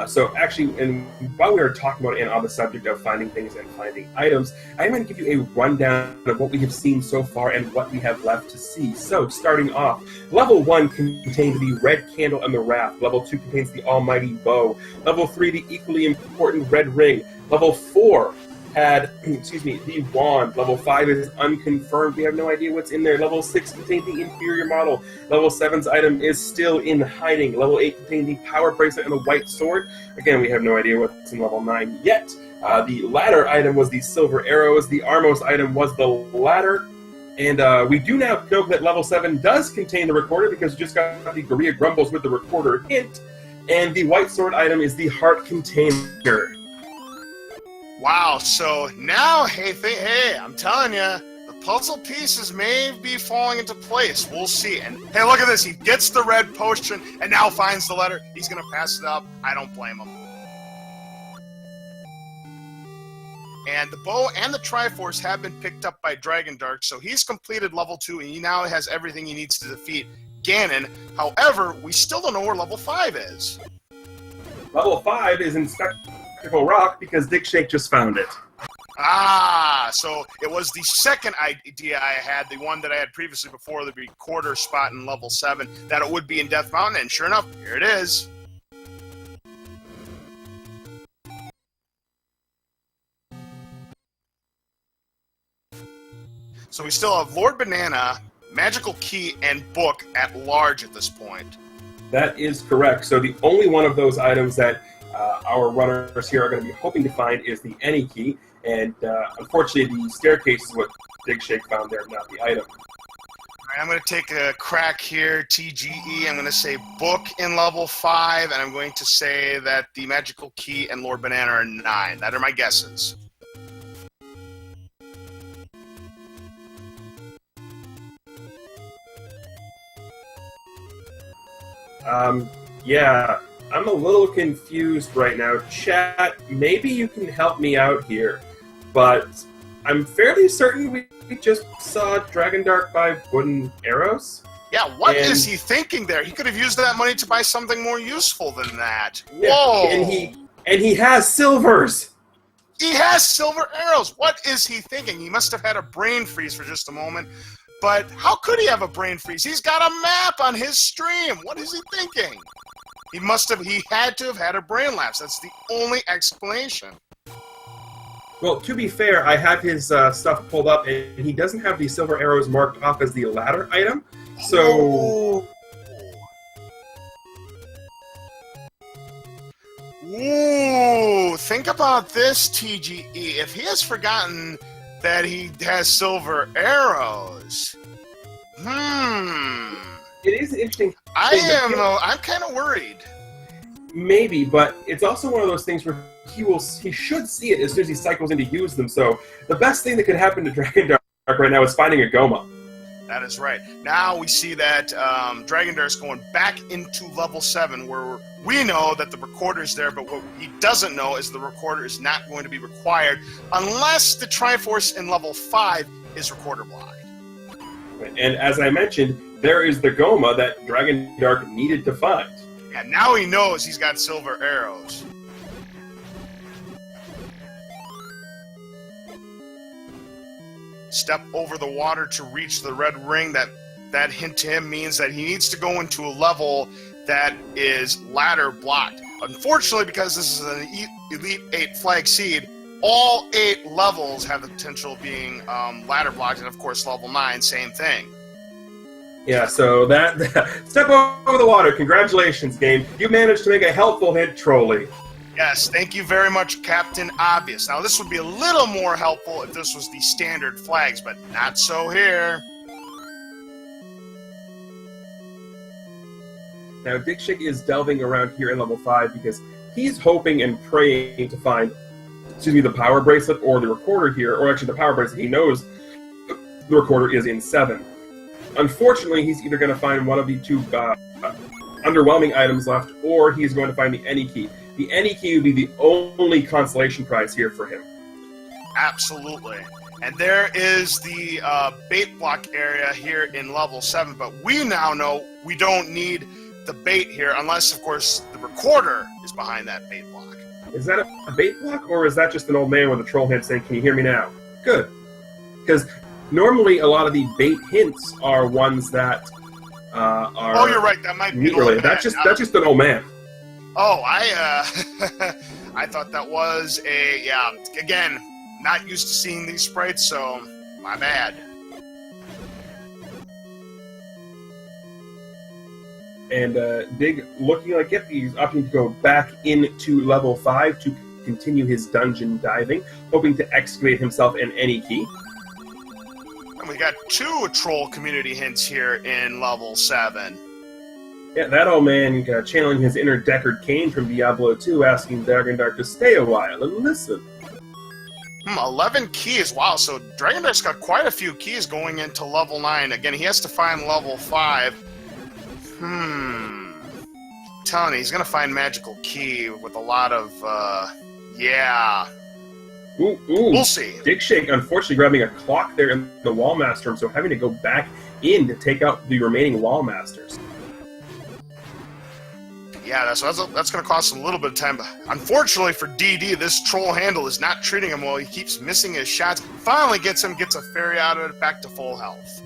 So actually, and while we were talking about and on the subject of finding things and finding items, I'm going to give you a rundown of what we have seen so far and what we have left to see. So starting off, level 1 contains the red candle and the raft. Level 2 contains the almighty bow. Level 3, the equally important red ring. Level 4 had, the wand. Level 5 is unconfirmed. We have no idea what's in there. Level 6 contained the inferior model. Level 7's item is still in hiding. Level 8 contained the power bracelet and the white sword. Again, we have no idea what's in level 9 yet. The ladder item was the silver arrows. The Armos item was the ladder. And we do now know that level 7 does contain the recorder because we just got the Gorilla Grumbles with the recorder hint. And the white sword item is the heart container. Wow, so now, hey, I'm telling you, the puzzle pieces may be falling into place. We'll see. And hey, look at this. He gets the red potion and now finds the letter. He's going to pass it up. I don't blame him. And the bow and the Triforce have been picked up by Dragondarch, so he's completed level 2, and he now has everything he needs to defeat Ganon. However, we still don't know where level 5 is. Level 5 is in Rock because DigShake just found it. So it was the second idea I had, the one that I had previously before the recorder spot in level 7, that it would be in Death Mountain, and sure enough, here it is. So we still have Lord Banana, Magical Key, and Book at large at this point. That is correct. So the only one of those items that our runners here are going to be hoping to find is the Any Key, and unfortunately the staircase is what DigShake found there, not the item. All right, I'm going to take a crack here, TGE. I'm going to say Book in level 5, and I'm going to say that the Magical Key and Lord Banana are 9. That are my guesses. Yeah, I'm a little confused right now. Chat, maybe you can help me out here, but I'm fairly certain we just saw Dragondarch buy wooden arrows. Yeah, what is he thinking there? He could have used that money to buy something more useful than that. Yeah, Whoa! And he has silvers. He has silver arrows. What is he thinking? He must have had a brain freeze for just a moment. But how could he have a brain freeze? He's got a map on his stream. What is he thinking? He had to have had a brain lapse. That's the only explanation. Well, to be fair, I have his stuff pulled up, and he doesn't have the silver arrows marked off as the ladder item. So... Ooh, think about this, TGE. If he has forgotten that he has silver arrows, It is interesting. I'm kind of worried. Maybe, but it's also one of those things where he should see it as soon as he cycles in to use them. So the best thing that could happen to Dragondarch right now is finding a Goma. That is right. Now we see that Dragondar's going back into level 7, where we know that the recorder's there, but what he doesn't know is the recorder is not going to be required unless the Triforce in level 5 is recorder blocked. And as I mentioned, there is the Goma that Dragondarch needed to find. And now he knows he's got silver arrows. Step over the water to reach the red ring. That hint to him means that he needs to go into a level that is ladder blocked. Unfortunately, because this is an Elite 8 flag seed, all 8 levels have the potential of being ladder blocked, and of course level 9, same thing. Yeah, so that step over the water. Congratulations, game. You managed to make a helpful hint, Trolley. Yes, thank you very much, Captain Obvious. Now, this would be a little more helpful if this was the standard flags, but not so here. Now, DigShake is delving around here in level 5 because he's hoping and praying to find, the power bracelet or the recorder here, or actually the power bracelet. He knows the recorder is in 7. Unfortunately, he's either going to find one of the 2 underwhelming items left, or he's going to find the Any Key. The Any Key would be the only consolation prize here for him. Absolutely. And there is the bait block area here in level 7, but we now know we don't need the bait here unless, of course, the recorder is behind that bait block. Is that a bait block, or is that just an old man with a troll head saying, "Can you hear me now?" Good. Because normally a lot of the bait hints are ones that are... Oh, you're right. That might be an related. That's just an old man. Oh, I thought that was again, not used to seeing these sprites, so my bad. And Dig, looking like he's opting to go back into level 5 to continue his dungeon diving, hoping to excavate himself in Any Key. And we got 2 troll community hints here in level 7. Yeah, that old man channeling his inner Deckard Cain from Diablo 2, asking Dragondarch to stay a while and listen. 11 keys, wow, so Dragondarch's got quite a few keys going into level 9. Again, he has to find level 5. Telling you, he's gonna find magical key with a lot of, Ooh. We'll see. DigShake, unfortunately, grabbing a clock there in the Wallmaster room, so having to go back in to take out the remaining Wallmasters. Yeah, that's going to cost him a little bit of time. But unfortunately for DD, this troll handle is not treating him well. He keeps missing his shots. Finally gets a fairy out of it, back to full health.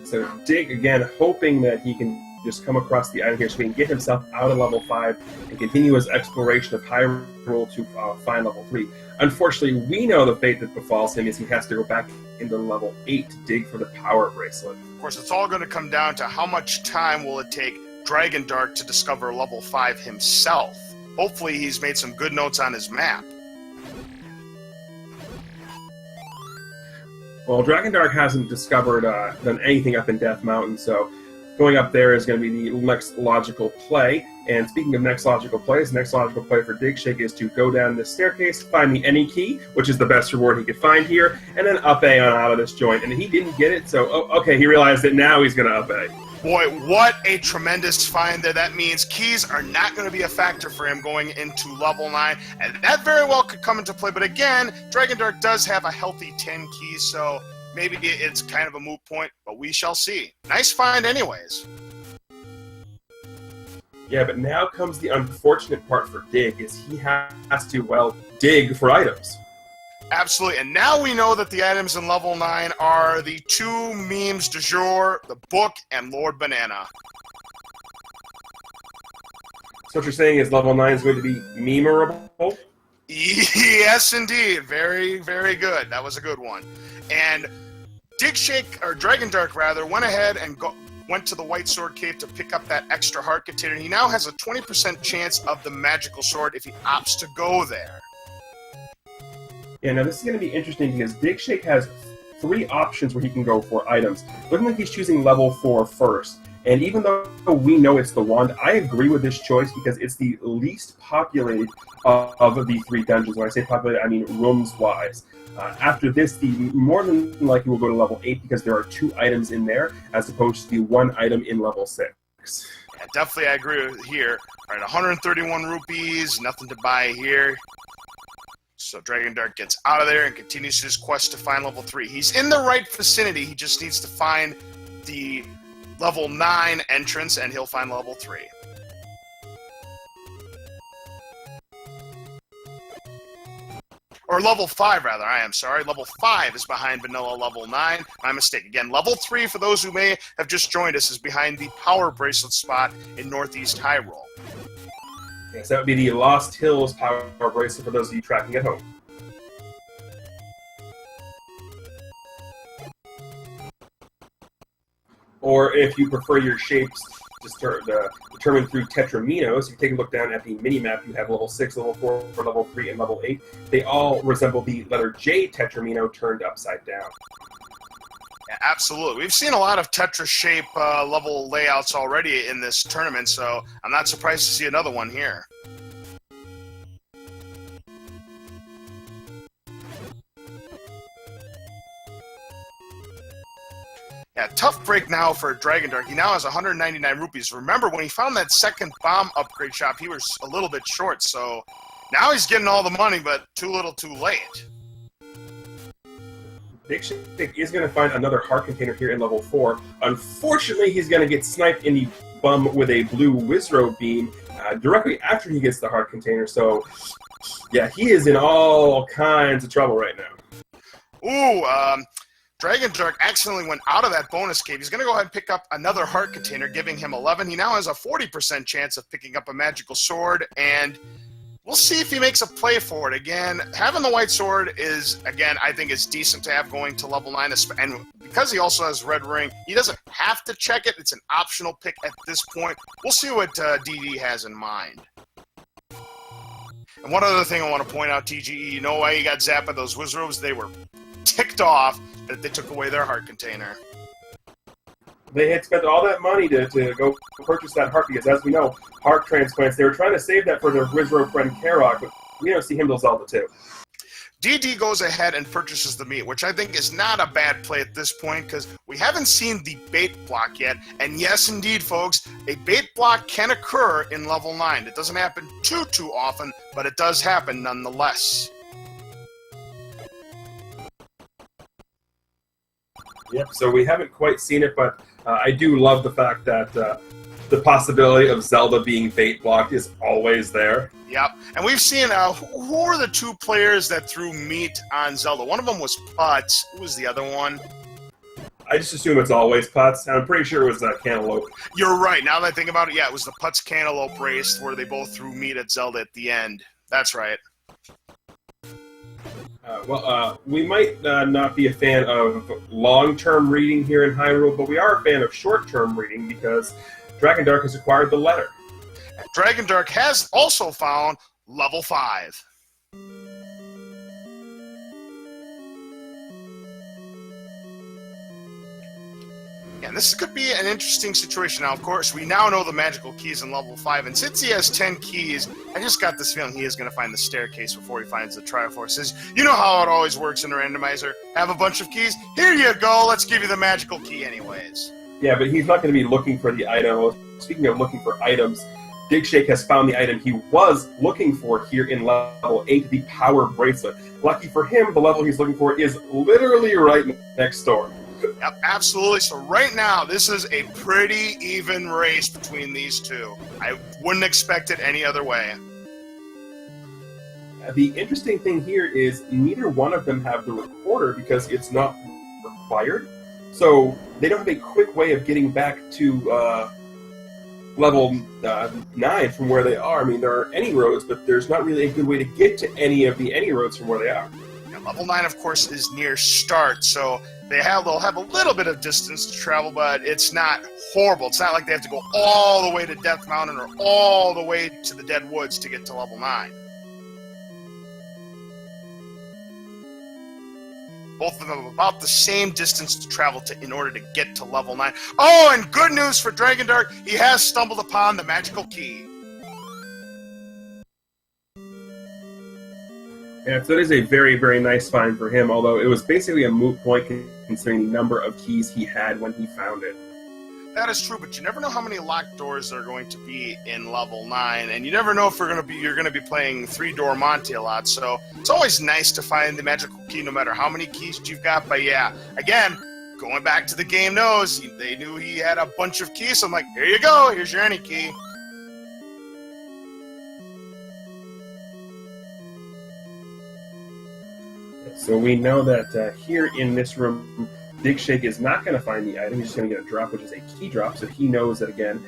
So Dig, again, hoping that he can just come across the item here so he can get himself out of level 5 and continue his exploration of Hyrule to find level 3. Unfortunately, we know the fate that befalls him is he has to go back into level 8 to dig for the power bracelet. Of course, it's all going to come down to how much time will it take Dragondarch to discover level 5 himself. Hopefully he's made some good notes on his map. Well, Dragondarch hasn't done anything up in Death Mountain, so going up there is going to be the next logical play. And speaking of next logical plays, the next logical play for DigShake is to go down this staircase, find the Any Key, which is the best reward he could find here, and then up A on out of this joint. And he didn't get it, so okay, he realized that now he's going to up A. Boy, what a tremendous find there. That means keys are not going to be a factor for him going into level 9, and that very well could come into play. But again, Dragondarch does have a healthy 10 keys, so maybe it's kind of a moot point, but we shall see. Nice find anyways. Yeah, but now comes the unfortunate part for Dig, is he has to, dig for items. Absolutely, and now we know that the items in level 9 are the 2 memes du jour, the book, and Lord Banana. So what you're saying is level 9 is going to be memorable? Yes, indeed. Very, very good. That was a good one. And Dragondarch rather, went ahead and went to the White Sword Cave to pick up that extra heart container. He now has a 20% chance of the magical sword if he opts to go there. Yeah, now this is going to be interesting because DigShake has 3 options where he can go for items. Looking like he's choosing level 4 first. And even though we know it's the wand, I agree with this choice because it's the least populated of the 3 dungeons. When I say populated, I mean rooms-wise. After this, the more than likely will go to level 8 because there are 2 items in there as opposed to the 1 item in level 6. Yeah, definitely, I agree with here. All right, 131 rupees, nothing to buy here. So Dragondarch gets out of there and continues his quest to find level 3. He's in the right vicinity. He just needs to find the level 9 entrance, and he'll find level 3. Or level 5, rather. I am sorry. Level 5 is behind vanilla level 9. My mistake. Again, level 3, for those who may have just joined us, is behind the Power Bracelet spot in Northeast Hyrule. Yes, that would be the Lost Hills Power Bracelet for those of you tracking at home. Or if you prefer your shapes determined through Tetraminos, you take a look down at the mini-map, you have level 6, level 4, level 3, and level 8. They all resemble the letter J Tetramino turned upside down. Yeah, absolutely. We've seen a lot of Tetra shape level layouts already in this tournament, so I'm not surprised to see another one here. Yeah, tough break now for Dragondarch. He now has 199 rupees. Remember, when he found that second bomb upgrade shop, he was a little bit short, so now he's getting all the money, but too little too late. DigShake is going to find another heart container here in level 4. Unfortunately, he's going to get sniped in the bum with a blue Wizrobe beam directly after he gets the heart container, so yeah, he is in all kinds of trouble right now. Ooh, Dragondarch accidentally went out of that bonus cave. He's going to go ahead and pick up another heart container, giving him 11. He now has a 40% chance of picking up a magical sword, and we'll see if he makes a play for it. Again, having the white sword is, again, I think is decent to have going to level 9, and because he also has red ring, he doesn't have to check it. It's an optional pick at this point. We'll see what DD has in mind. And one other thing I want to point out, TGE, you know why you got zapped by those Wizrobes? They were ticked off that they took away their heart container. They had spent all that money to go purchase that heart because, as we know, heart transplants, they were trying to save that for their Wizrobe friend Karok, but we don't see him till Zelda too. DD goes ahead and purchases the meat, which I think is not a bad play at this point because we haven't seen the bait block yet. And yes, indeed, folks, a bait block can occur in level 9. It doesn't happen too often, but it does happen nonetheless. Yep, so we haven't quite seen it, but I do love the fact that the possibility of Zelda being bait blocked is always there. Yep, and we've seen who are the 2 players that threw meat on Zelda? One of them was Putz. Who was the other one? I just assume it's always Putz. I'm pretty sure it was Cantaloupe. You're right. Now that I think about it, yeah, it was the Putz Cantaloupe race where they both threw meat at Zelda at the end. That's right. We might not be a fan of long-term reading here in Hyrule, but we are a fan of short-term reading because Dragondarch has acquired the letter. And Dragondarch has also found level 5. And this could be an interesting situation. Now, of course, we now know the magical keys in level 5, and since he has 10 keys, I just got this feeling he is going to find the staircase before he finds the Triforces. You know how it always works in a randomizer. Have a bunch of keys? Here you go, let's give you the magical key anyways. Yeah, but he's not going to be looking for the item. Well, speaking of looking for items, DigShake has found the item he was looking for here in level 8, the Power Bracelet. Lucky for him, the level he's looking for is literally right next door. Yep, absolutely. So right now, this is a pretty even race between these 2. I wouldn't expect it any other way. The interesting thing here is neither one of them have the recorder because it's not required. So they don't have a quick way of getting back to level 9 from where they are. I mean, there are any roads, but there's not really a good way to get to any of the any roads from where they are. Yeah, level 9, of course, is near start, so they'll have a little bit of distance to travel, but it's not horrible. It's not like they have to go all the way to Death Mountain or all the way to the Dead Woods to get to level 9. Both of them about the same distance to travel in order to get to level 9. Oh, and good news for Dragondarch, he has stumbled upon the magical key. Yeah, so it is a very, very nice find for him, although it was basically a moot point considering the number of keys he had when he found it. That is true, but you never know how many locked doors there are going to be in level 9, and you never know if you're going to be playing 3-door Monty a lot, so it's always nice to find the magical key no matter how many keys you've got. But yeah, again, going back to the game knows, they knew he had a bunch of keys, so I'm like, here you go, here's your any key. So we know that here in this room, DigShake is not going to find the item. He's just going to get a drop, which is a key drop. So he knows that, again,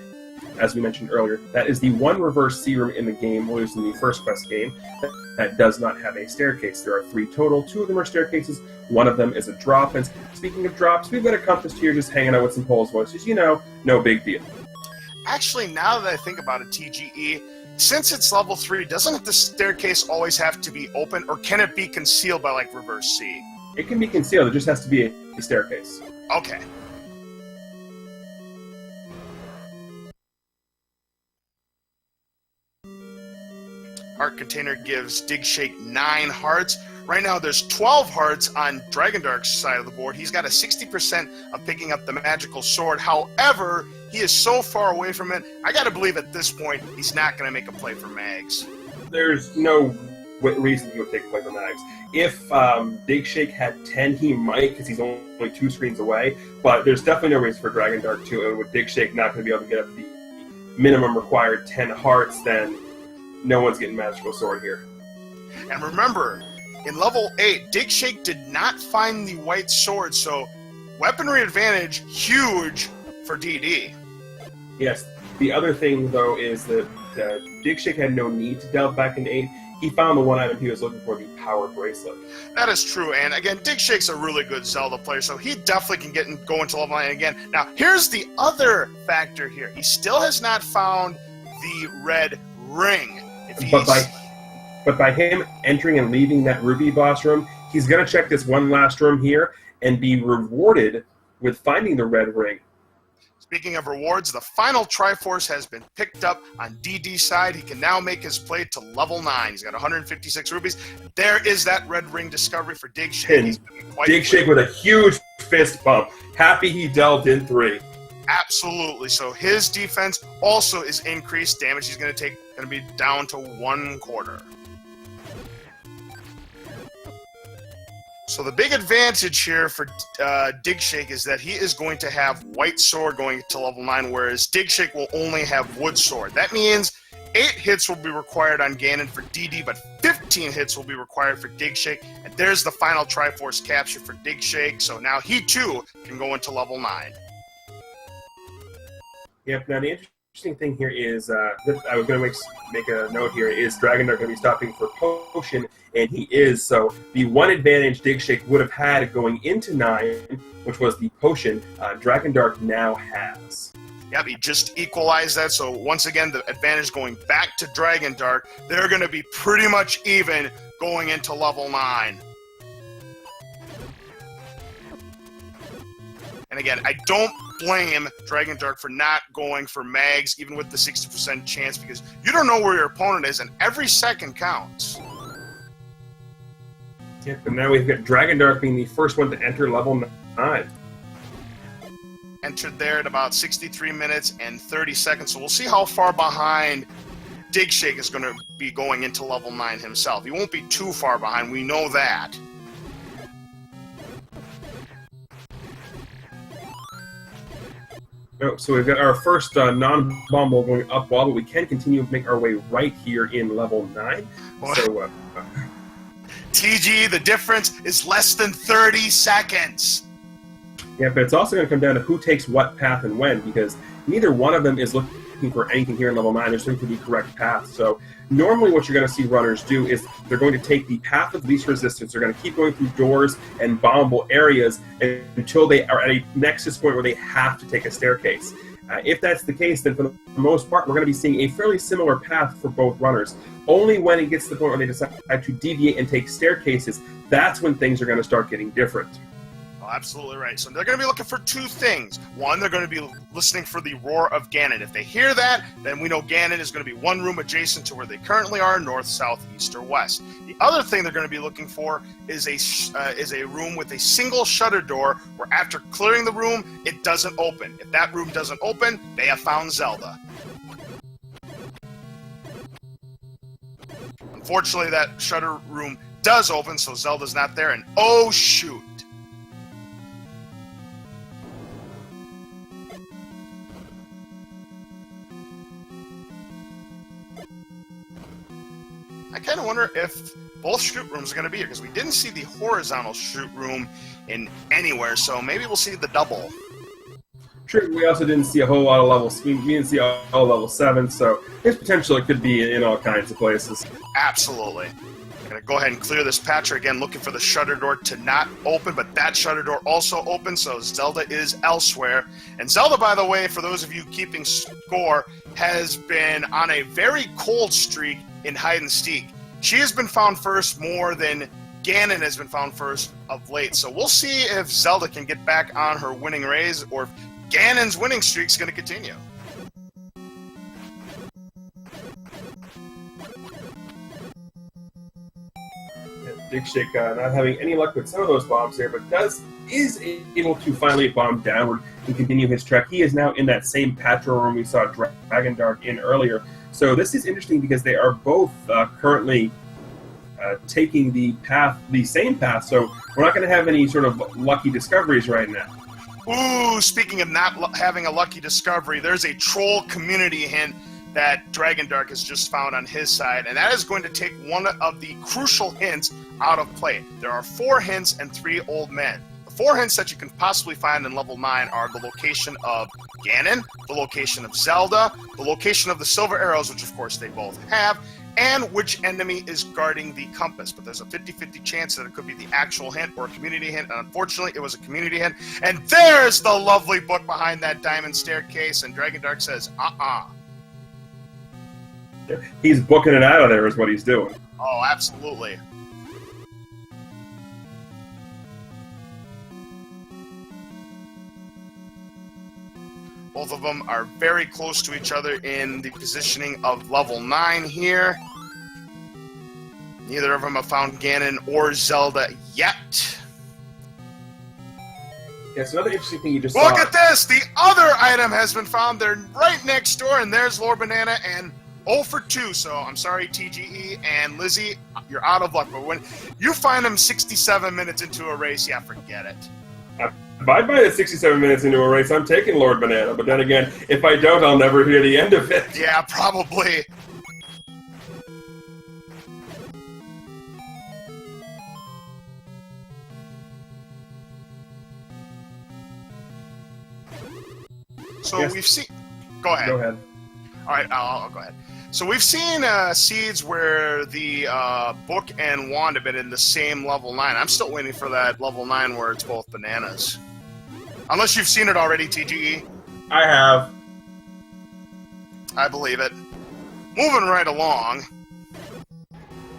as we mentioned earlier, that is the one reverse C room in the game, or at least in the first quest game, that does not have a staircase. There are 3 total. 2 of them are staircases. 1 of them is a drop. And speaking of drops, we've got a compass here just hanging out with some Poles voices. You know, no big deal. Actually, now that I think about it, TGE, since it's level 3, doesn't the staircase always have to be open, or can it be concealed by, like, reverse C? It can be concealed. It just has to be a staircase. Okay. Heart container gives DigShake 9 hearts. Right now there's 12 hearts on Dragondarch's side of the board. He's got a 60% of picking up the magical sword. However, he is so far away from it, I gotta believe at this point he's not gonna make a play for mags. There's no reason he would take a play for mags. If DigShake had 10, he might, because he's only 2 screens away. But there's definitely no reason for Dragondarch to. And with DigShake not going to be able to get up the minimum required 10 hearts, then no one's getting Magical Sword here. And remember, in level 8, DigShake did not find the white sword, so weaponry advantage, huge for DD. Yes. The other thing, though, is that DigShake had no need to delve back into 8. He found the one item he was looking for, the power bracelet. That is true, and again, DigShake's a really good Zelda player, so he definitely can go into level 9 again. Now, here's the other factor here. He still has not found the red ring. But by him entering and leaving that Ruby boss room, he's going to check this one last room here and be rewarded with finding the red ring. Speaking of rewards, the final Triforce has been picked up on DD's side. He can now make his play to level 9. He's got 156 rubies. There is that red ring discovery for DigShake. DigShake with a huge fist bump. Happy he delved in 3. Absolutely. So his defense also is increased. Damage he's going to take going to be down to 1/4. So the big advantage here for DigShake is that he is going to have white sword going to level 9, whereas DigShake will only have wood sword. That means 8 hits will be required on Ganon for DD, but 15 hits will be required for DigShake. And there's the final Triforce capture for DigShake, so now he too can go into level 9. Yep, now the interesting thing here is, I was going to make a note here, is Dragondarch going to be stopping for potion, and he is. So the one advantage DigShake would have had going into 9, which was the potion, Dragondarch now has. Yep, he just equalized that, so once again, the advantage going back to Dragondarch. They're going to be pretty much even going into level 9. And again, I don't blame Dragondarch for not going for mags, even with the 60% chance, because you don't know where your opponent is, and every second counts. Yep, and now we've got Dragondarch being the first one to enter level 9. Entered there at about 63 minutes and 30 seconds, so we'll see how far behind DigShake is going to be going into level 9 himself. He won't be too far behind, we know that. Oh, so we've got our first non-bomb going up wall, but we can continue to make our way right here in level 9. So, TG, the difference is less than 30 seconds. Yeah, but it's also going to come down to who takes what path and when, because neither one of them is looking for anything here in level 9. They're looking for the correct path. So normally what you're going to see runners do is they're going to take the path of least resistance. They're going to keep going through doors and bombable areas until they are at a nexus point where they have to take a staircase. If that's the case, then for the most part, we're going to be seeing a fairly similar path for both runners. Only when it gets to the point where they decide to deviate and take staircases, that's when things are going to start getting different. Oh, absolutely right. So they're going to be looking for two things. One, they're going to be listening for the roar of Ganon. If they hear that, then we know Ganon is going to be one room adjacent to where they currently are, north, south, east, or west. The other thing they're going to be looking for is a room with a single shutter door where after clearing the room, it doesn't open. If that room doesn't open, they have found Zelda. Unfortunately, that shutter room does open, so Zelda's not there, and oh shoot. I kind of wonder if both shoot rooms are going to be here, because we didn't see the horizontal shoot room in anywhere, so maybe we'll see the double. True, we also didn't see a whole lot of levels. We didn't see all level 7, so there's potential it could be in all kinds of places. Absolutely. I'm going to go ahead and clear this patcher again, looking for the shutter door to not open, but that shutter door also opens, so Zelda is elsewhere. And Zelda, by the way, for those of you keeping score, has been on a very cold streak in hide and seek. She has been found first more than Ganon has been found first of late. So we'll see if Zelda can get back on her winning rays or if Ganon's winning streak is going to continue. DigShake not having any luck with some of those bombs there, but is able to finally bomb downward and continue his trek. He is now in that same patro room we saw Dragondarch in earlier. So this is interesting because they are both currently taking the same path. So we're not going to have any sort of lucky discoveries right now. Ooh, speaking of not having a lucky discovery, there's a troll community hint that Dragondarch has just found on his side, and that is going to take one of the crucial hints out of play. There are 4 hints and 3 old men. The 4 hints that you can possibly find in level 9 are the location of Ganon, the location of Zelda, the location of the silver arrows, which of course they both have, and which enemy is guarding the compass. But there's a 50-50 chance that it could be the actual hint or a community hint, and unfortunately it was a community hint. And there's the lovely book behind that diamond staircase, and Dragondarch says, He's booking it out of there is what he's doing. Oh, absolutely. Both of them are very close to each other in the positioning of level 9 here. Neither of them have found Ganon or Zelda yet. Yes, another interesting thing you just Look saw. at this! The other item has been found. They're right next door, and there's Lord Banana and 0 for 2, so I'm sorry, TGE and Lizzie, you're out of luck. But when you find them 67 minutes into a race, yeah, forget it. If I buy it 67 minutes into a race, I'm taking Lord Banana. But then again, if I don't, I'll never hear the end of it. Yeah, probably. So Yes. we've seen... Go ahead. Go ahead. All right, I'll go ahead. So we've seen seeds where the book and wand have been in the same level 9. I'm still waiting for that level 9 where it's both bananas. Unless you've seen it already, TGE. I have. I believe it. Moving right along.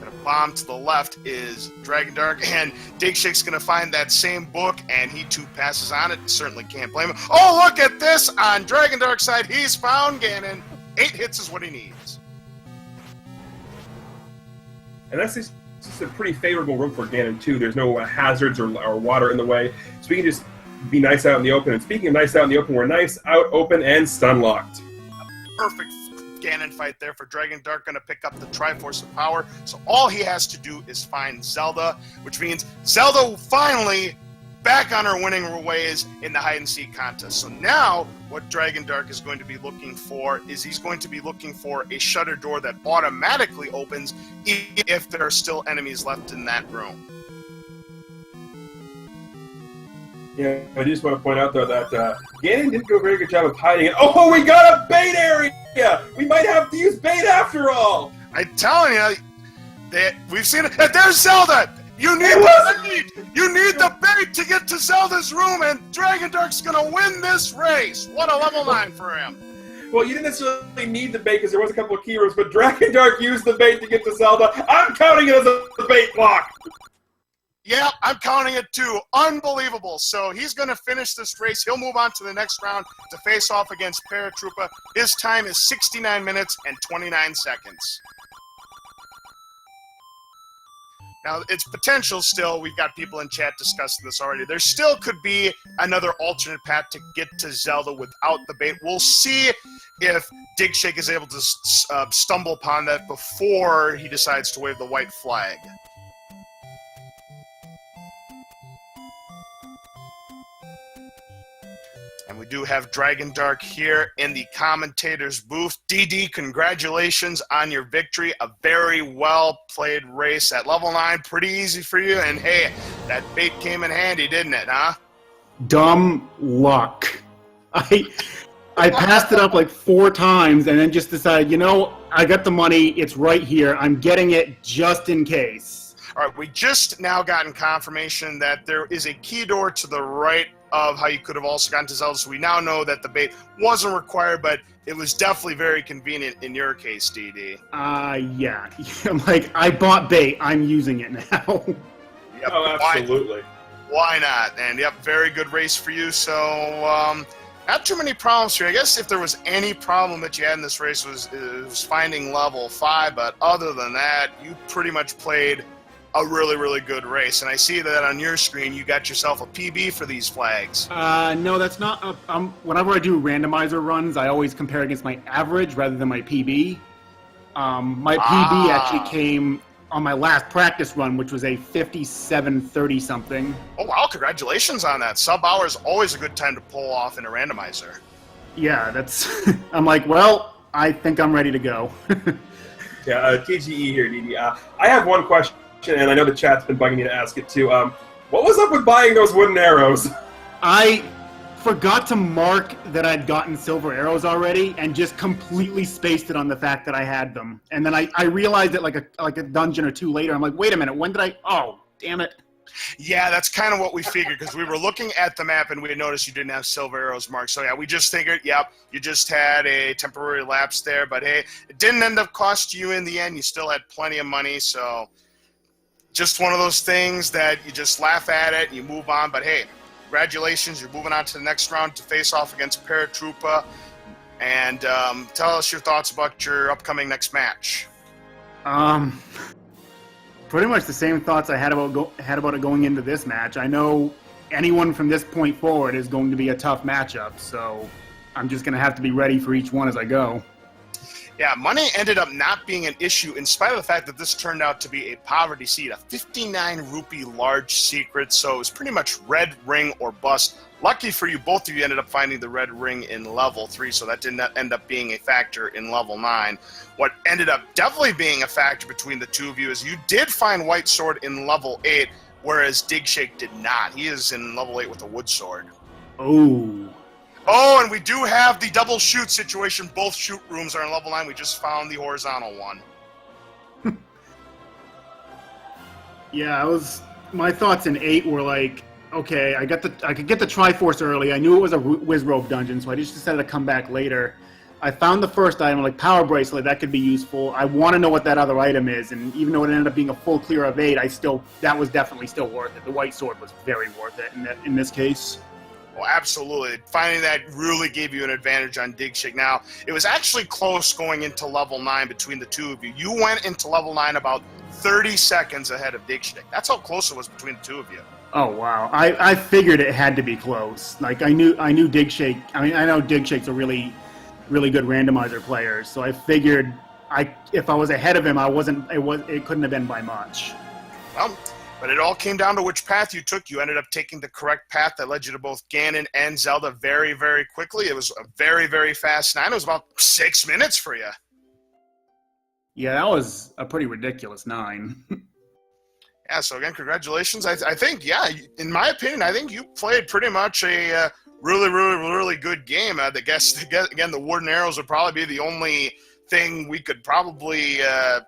And a bomb to the left is Dragondarch, and DigShake's going to find that same book, and he too passes on it. Certainly can't blame him. Oh, look at this! On Dragondarch's side, he's found Ganon. 8 hits is what he needs. And that's just a pretty favorable room for Ganon, too. There's no hazards or water in the way, so we can just be nice out in the open. And speaking of nice out in the open, we're nice out, open, and stun-locked. Perfect Ganon fight there for Dragondarch, going to pick up the Triforce of Power. So all he has to do is find Zelda, which means Zelda will finally back on her winning ways in the hide-and-seek contest. So now what Dragondarch is going to be looking for is he's going to be looking for a shutter door that automatically opens if there are still enemies left in that room. Yeah, I just want to point out, though, that Ganon didn't do a very good job of hiding it. Oh, we got a bait area! We might have to use bait after all! I'm telling you, that we've seen it. There's Zelda! You need the bait! You need the bait to get to Zelda's room, and Dragondarch's gonna win this race! What a level 9 for him! Well, you didn't necessarily need the bait because there was a couple of key rooms, but Dragondarch used the bait to get to Zelda. I'm counting it as a bait block! Yeah, I'm counting it too. Unbelievable. So he's going to finish this race. He'll move on to the next round to face off against Paratroopa. His time is 69 minutes and 29 seconds. Now, it's potential still. We've got people in chat discussing this already. There still could be another alternate path to get to Zelda without the bait. We'll see if DigShake is able to stumble upon that before he decides to wave the white flag. And we do have Dragondarch here in the commentator's booth. DD, congratulations on your victory. A very well-played race at level 9. Pretty easy for you. And hey, that bait came in handy, didn't it, huh? Dumb luck. I passed it up like 4 times and then just decided, you know, I got the money. It's right here. I'm getting it just in case. All right, we just now gotten confirmation that there is a key door to the right of how you could have also gotten to Zelda. So we now know that the bait wasn't required, but it was definitely very convenient in your case, DD. Yeah. I'm like, I bought bait. I'm using it now. Yep. Oh, absolutely. Why not? And yep, very good race for you. So, not too many problems here. I guess if there was any problem that you had in this race was finding level 5, but other than that, you pretty much played a really, really good race. And I see that on your screen you got yourself a PB for these flags. No, that's not. Whenever I do randomizer runs, I always compare against my average rather than my PB. My PB actually came on my last practice run, which was a 57.30 something. Oh, wow. Congratulations on that. Sub hour is always a good time to pull off in a randomizer. Yeah, that's... I'm like, well, I think I'm ready to go. Yeah, TGE here, DD. I have one question, and I know the chat's been bugging me to ask it too. What was up with buying those wooden arrows? I forgot to mark that I'd gotten silver arrows already, and just completely spaced it on the fact that I had them. And then I realized it like a dungeon or 2 later. I'm like, wait a minute, when did I? Oh, damn it! Yeah, that's kind of what we figured, because we were looking at the map and we had noticed you didn't have silver arrows marked. So yeah, we just figured, yep, you just had a temporary lapse there. But hey, it didn't end up costing you in the end. You still had plenty of money, so just one of those things that you just laugh at it and you move on. But hey, congratulations, you're moving on to the next round to face off against Paratroopa. And tell us your thoughts about your upcoming next match. Pretty much the same thoughts I had about it going into this match. I know anyone from this point forward is going to be a tough matchup, so I'm just going to have to be ready for each one as I go. Yeah, money ended up not being an issue in spite of the fact that this turned out to be a poverty seed, a 59 rupee large secret, so it was pretty much red ring or bust. Lucky for you, both of you ended up finding the red ring in level 3, so that did not end up being a factor in level 9. What ended up definitely being a factor between the two of you is you did find white sword in level 8, whereas DigShake did not. He is in level 8 with a wood sword. Oh. Oh, and we do have the double shoot situation. Both shoot rooms are in level 9. We just found the horizontal one. Yeah, my thoughts in 8 were like, okay, I could get the Triforce early. I knew it was a Wizrobe dungeon, so I just decided to come back later. I found the first item, like Power Bracelet, that could be useful. I want to know what that other item is, and even though it ended up being a full clear of 8, that was definitely still worth it. The white sword was very worth it in this case. Well, absolutely. Finding that really gave you an advantage on DigShake. Now, it was actually close going into level 9 between the two of you. You went into level 9 about 30 seconds ahead of DigShake. That's how close it was between the two of you. Oh, wow. I figured it had to be close. Like, I knew DigShake. I mean, I know DigShake's a really, really good randomizer player, so I figured if I was ahead of him, it couldn't have been by much. Well, but it all came down to which path you took. You ended up taking the correct path that led you to both Ganon and Zelda very, very quickly. It was a very, very fast 9. It was about 6 minutes for you. Yeah, that was a pretty ridiculous 9. Yeah, so again, congratulations. I think, yeah, in my opinion, I think you played pretty much a really, really, really good game. I guess, again, the wooden arrows would probably be the only thing we could probably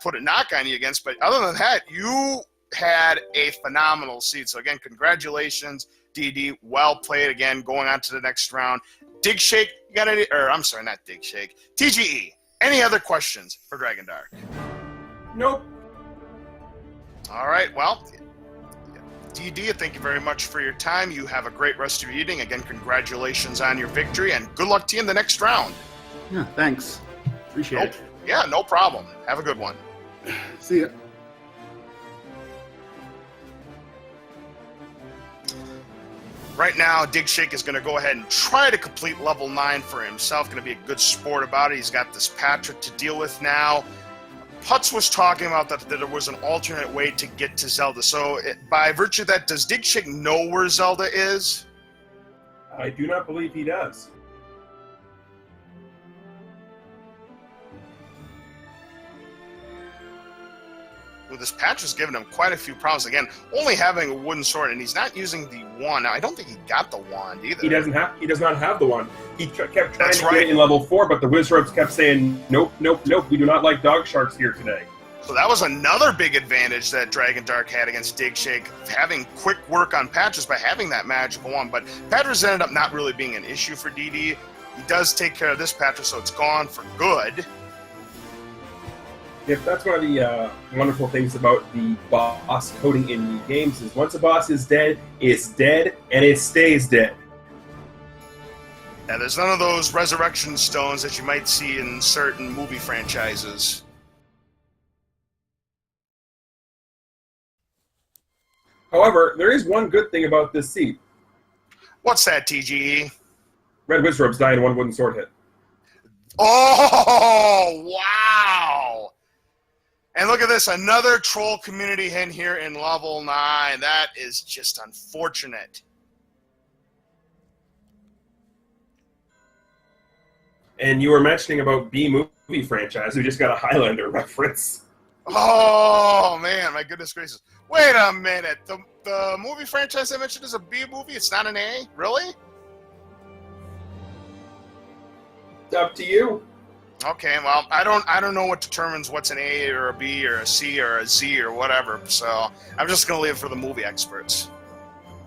put a knock on you against. But other than that, you had a phenomenal seed. So again, congratulations, DD. Well played. Again, going on to the next round. DigShake, you got any? Or I'm sorry, not DigShake. TGE. Any other questions for Dragondarch? Nope. All right. Well, DD, thank you very much for your time. You have a great rest of your evening. Again, congratulations on your victory, and good luck to you in the next round. Yeah, thanks. Appreciate it. Yeah, no problem. Have a good one. See ya. Right now, DigShake is going to go ahead and try to complete level 9 for himself. Going to be a good sport about it. He's got this Patrick to deal with now. Putz was talking about that there was an alternate way to get to Zelda. So by virtue of that, does DigShake know where Zelda is? I do not believe he does. Well, this patch was giving him quite a few problems. Again, only having a wooden sword, and he's not using the wand. Now, I don't think he got the wand either. He does not have the wand. He kept trying That's to right. get it in level 4, but the Wizards kept saying, nope, nope, nope, we do not like dog sharks here today. So that was another big advantage that Dragondarch had against DigShake, having quick work on patches by having that magical wand. But patches ended up not really being an issue for DD. He does take care of this patch, so it's gone for good. If that's one of the wonderful things about the boss coding in the games is once a boss is dead, it's dead, and it stays dead. Yeah, there's none of those resurrection stones that you might see in certain movie franchises. However, there is one good thing about this seed. What's that, TGE? Red Wizards die in one wooden sword hit. Oh, wow! And look at this, another troll community hint here in level 9. That is just unfortunate. And you were mentioning about B-movie franchise, who just got a Highlander reference. Oh, man, my goodness gracious. Wait a minute. The movie franchise I mentioned is a B movie? It's not an A? Really? It's up to you. Okay, well, I don't know what determines what's an A or a B or a C or a Z or whatever, so I'm just going to leave it for the movie experts.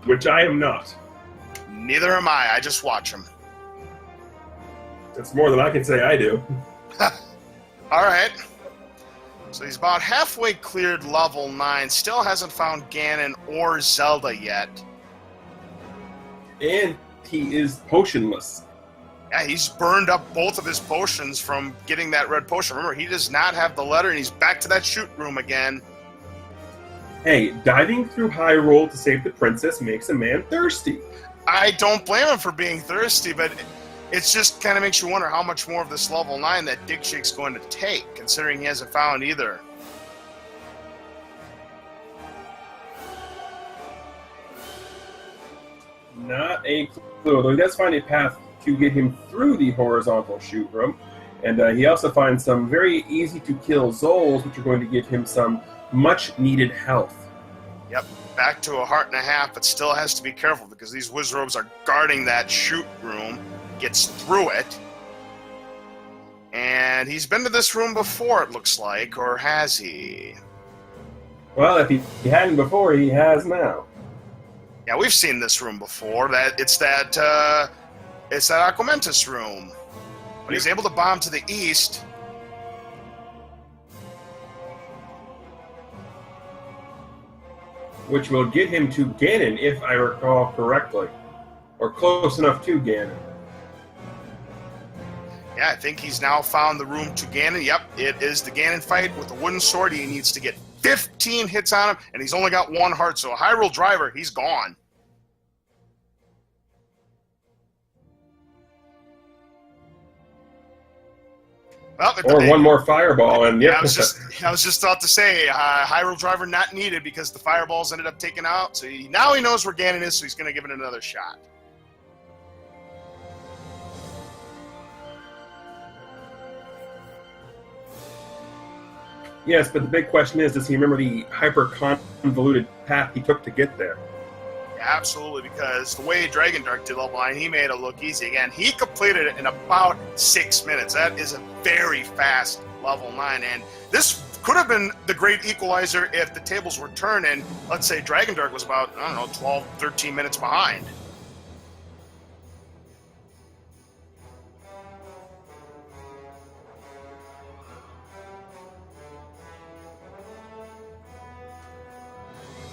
Which I am not. Neither am I just watch them. That's more than I can say I do. All right. So he's about halfway cleared level 9, still hasn't found Ganon or Zelda yet. And he is potionless. Yeah, he's burned up both of his potions from getting that red potion. Remember, he does not have the letter, and he's back to that shoot room again. Hey, diving through Hyrule to save the princess makes a man thirsty. I don't blame him for being thirsty, but it's just kind of makes you wonder how much more of this level 9 that DigShake's going to take, considering he hasn't found either. Not a clue, though he does find a path to get him through the horizontal shoot room. And he also finds some very easy-to-kill Zols, which are going to give him some much-needed health. Yep, back to a heart and a half, but still has to be careful because these Wizrobes are guarding that shoot room. Gets through it. And he's been to this room before, it looks like, or has he? Well, if he hadn't before, he has now. Yeah, we've seen this room before. It's that Aquamentus room. But he's able to bomb to the east. Which will get him to Ganon, if I recall correctly. Or close enough to Ganon. Yeah, I think he's now found the room to Ganon. Yep, it is the Ganon fight with the wooden sword. He needs to get 15 hits on him, and he's only got 1 heart. So a Hyrule driver, he's gone. Well, or one more fireball, and yeah, I was just about to say, Hyrule driver not needed because the fireballs ended up taken out. So now he knows where Ganon is, so he's going to give it another shot. Yes, but the big question is, does he remember the hyper-convoluted path he took to get there? Absolutely, because the way Dragondarch did level 9, he made it look easy. Again, he completed it in about 6 minutes. That is a very fast level 9. And this could have been the great equalizer if the tables were turned and, let's say, Dragondarch was about, I don't know, 12, 13 minutes behind.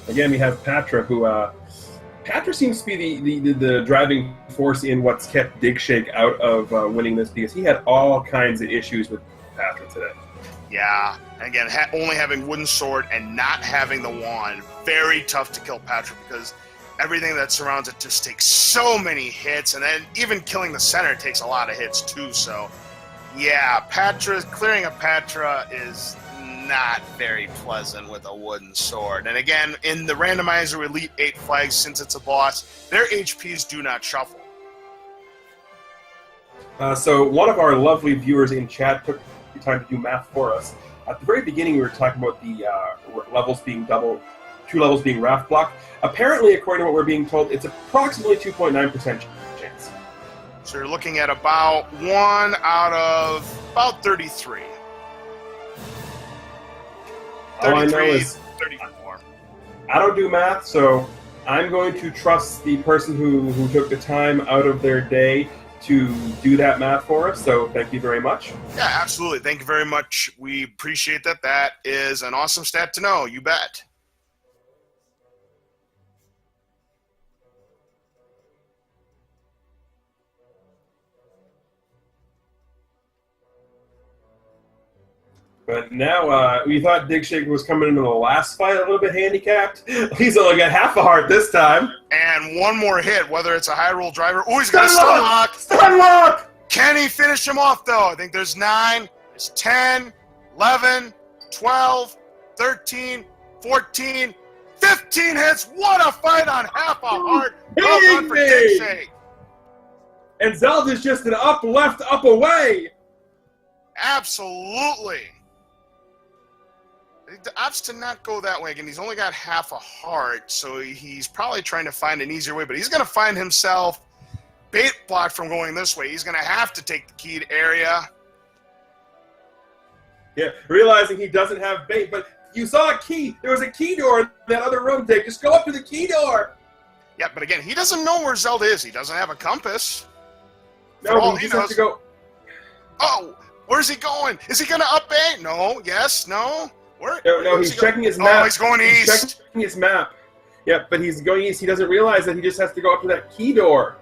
Again, we have Patra, who Patra seems to be the driving force in what's kept DigShake out of winning this, because he had all kinds of issues with Patra today. Yeah, and again, only having wooden sword and not having the wand, very tough to kill Patra, because everything that surrounds it just takes so many hits, and then even killing the center takes a lot of hits too. So, yeah, clearing a Patra is not very pleasant with a wooden sword. And again, in the Randomizer Elite 8 flags, since it's a boss, their HPs do not shuffle. So one of our lovely viewers in chat took the time to do math for us. At the very beginning, we were talking about the levels being double, 2 levels being raft block. Apparently, according to what we're being told, it's approximately 2.9% chance. So you're looking at about 1 out of about 33. All I know is 34. I don't do math, so I'm going to trust the person who took the time out of their day to do that math for us. So thank you very much. Yeah, absolutely. Thank you very much. We appreciate that. That is an awesome stat to know. You bet. But now, we thought DigShake was coming into the last fight a little bit handicapped. He's only got half a heart this time. And one more hit, whether it's a high roll driver. Oh, he's got a stun lock. Stun lock! Can he finish him off, though? I think there's 9, there's 10, 11, 12, 13, 14, 15 hits. What a fight on half a heart. Well done for DigShake. And Zelda's just an up, left, up, away. Absolutely. The opts to not go that way. Again, he's only got half a heart, so he's probably trying to find an easier way, but he's going to find himself bait blocked from going this way. He's going to have to take the keyed area. Yeah, realizing he doesn't have bait, but you saw a key. There was a key door in that other room, Dick. Just go up to the key door. Yeah, but again, he doesn't know where Zelda is. He doesn't have a compass. No, but he just has to go. Oh, where's he going? Is he going to up bait? No, yes, no. No, he's checking his map. Oh, he's going east. He's checking his map. Yeah, but he's going east. He doesn't realize that he just has to go up to that key door.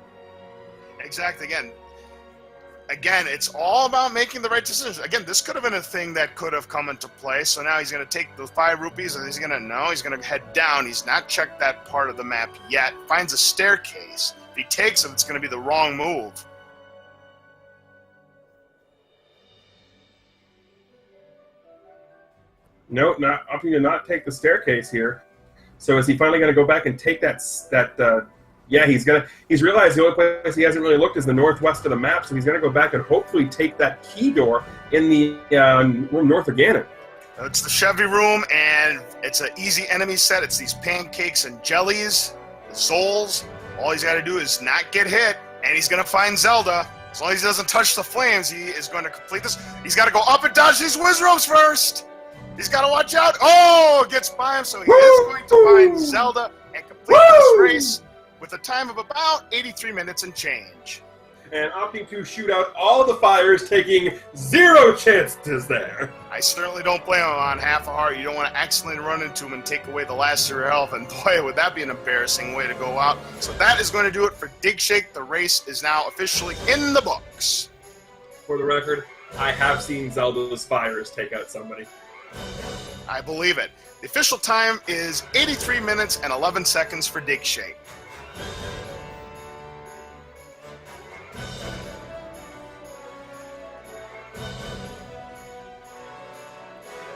Exactly. Again, it's all about making the right decisions. Again, this could have been a thing that could have come into play. So now he's going to take the 5 rupees and he's going to head down. He's not checked that part of the map yet. Finds a staircase. If he takes it, it's going to be the wrong move. No, opting to not take the staircase here. So is he finally going to go back and take that? Yeah, he's realized the only place he hasn't really looked is the northwest of the map. So he's going to go back and hopefully take that key door in the room north of Ganon. It's the Chevy room, and it's an easy enemy set. It's these pancakes and jellies, Zols. All he's got to do is not get hit, and he's going to find Zelda. As long as he doesn't touch the flames, he is going to complete this. He's got to go up and dodge these whiz ropes first. He's got to watch out. Oh, gets by him, so he is going to find Zelda and complete this race with a time of about 83 minutes and change. And opting to shoot out all the fires, taking 0 chances there. I certainly don't blame him on half a heart. You don't want to accidentally run into him and take away the last of your health, and boy, would that be an embarrassing way to go out. So that is going to do it for DigShake. The race is now officially in the books. For the record, I have seen Zelda's fires take out somebody. I believe it. The official time is 83 minutes and 11 seconds for DigShake.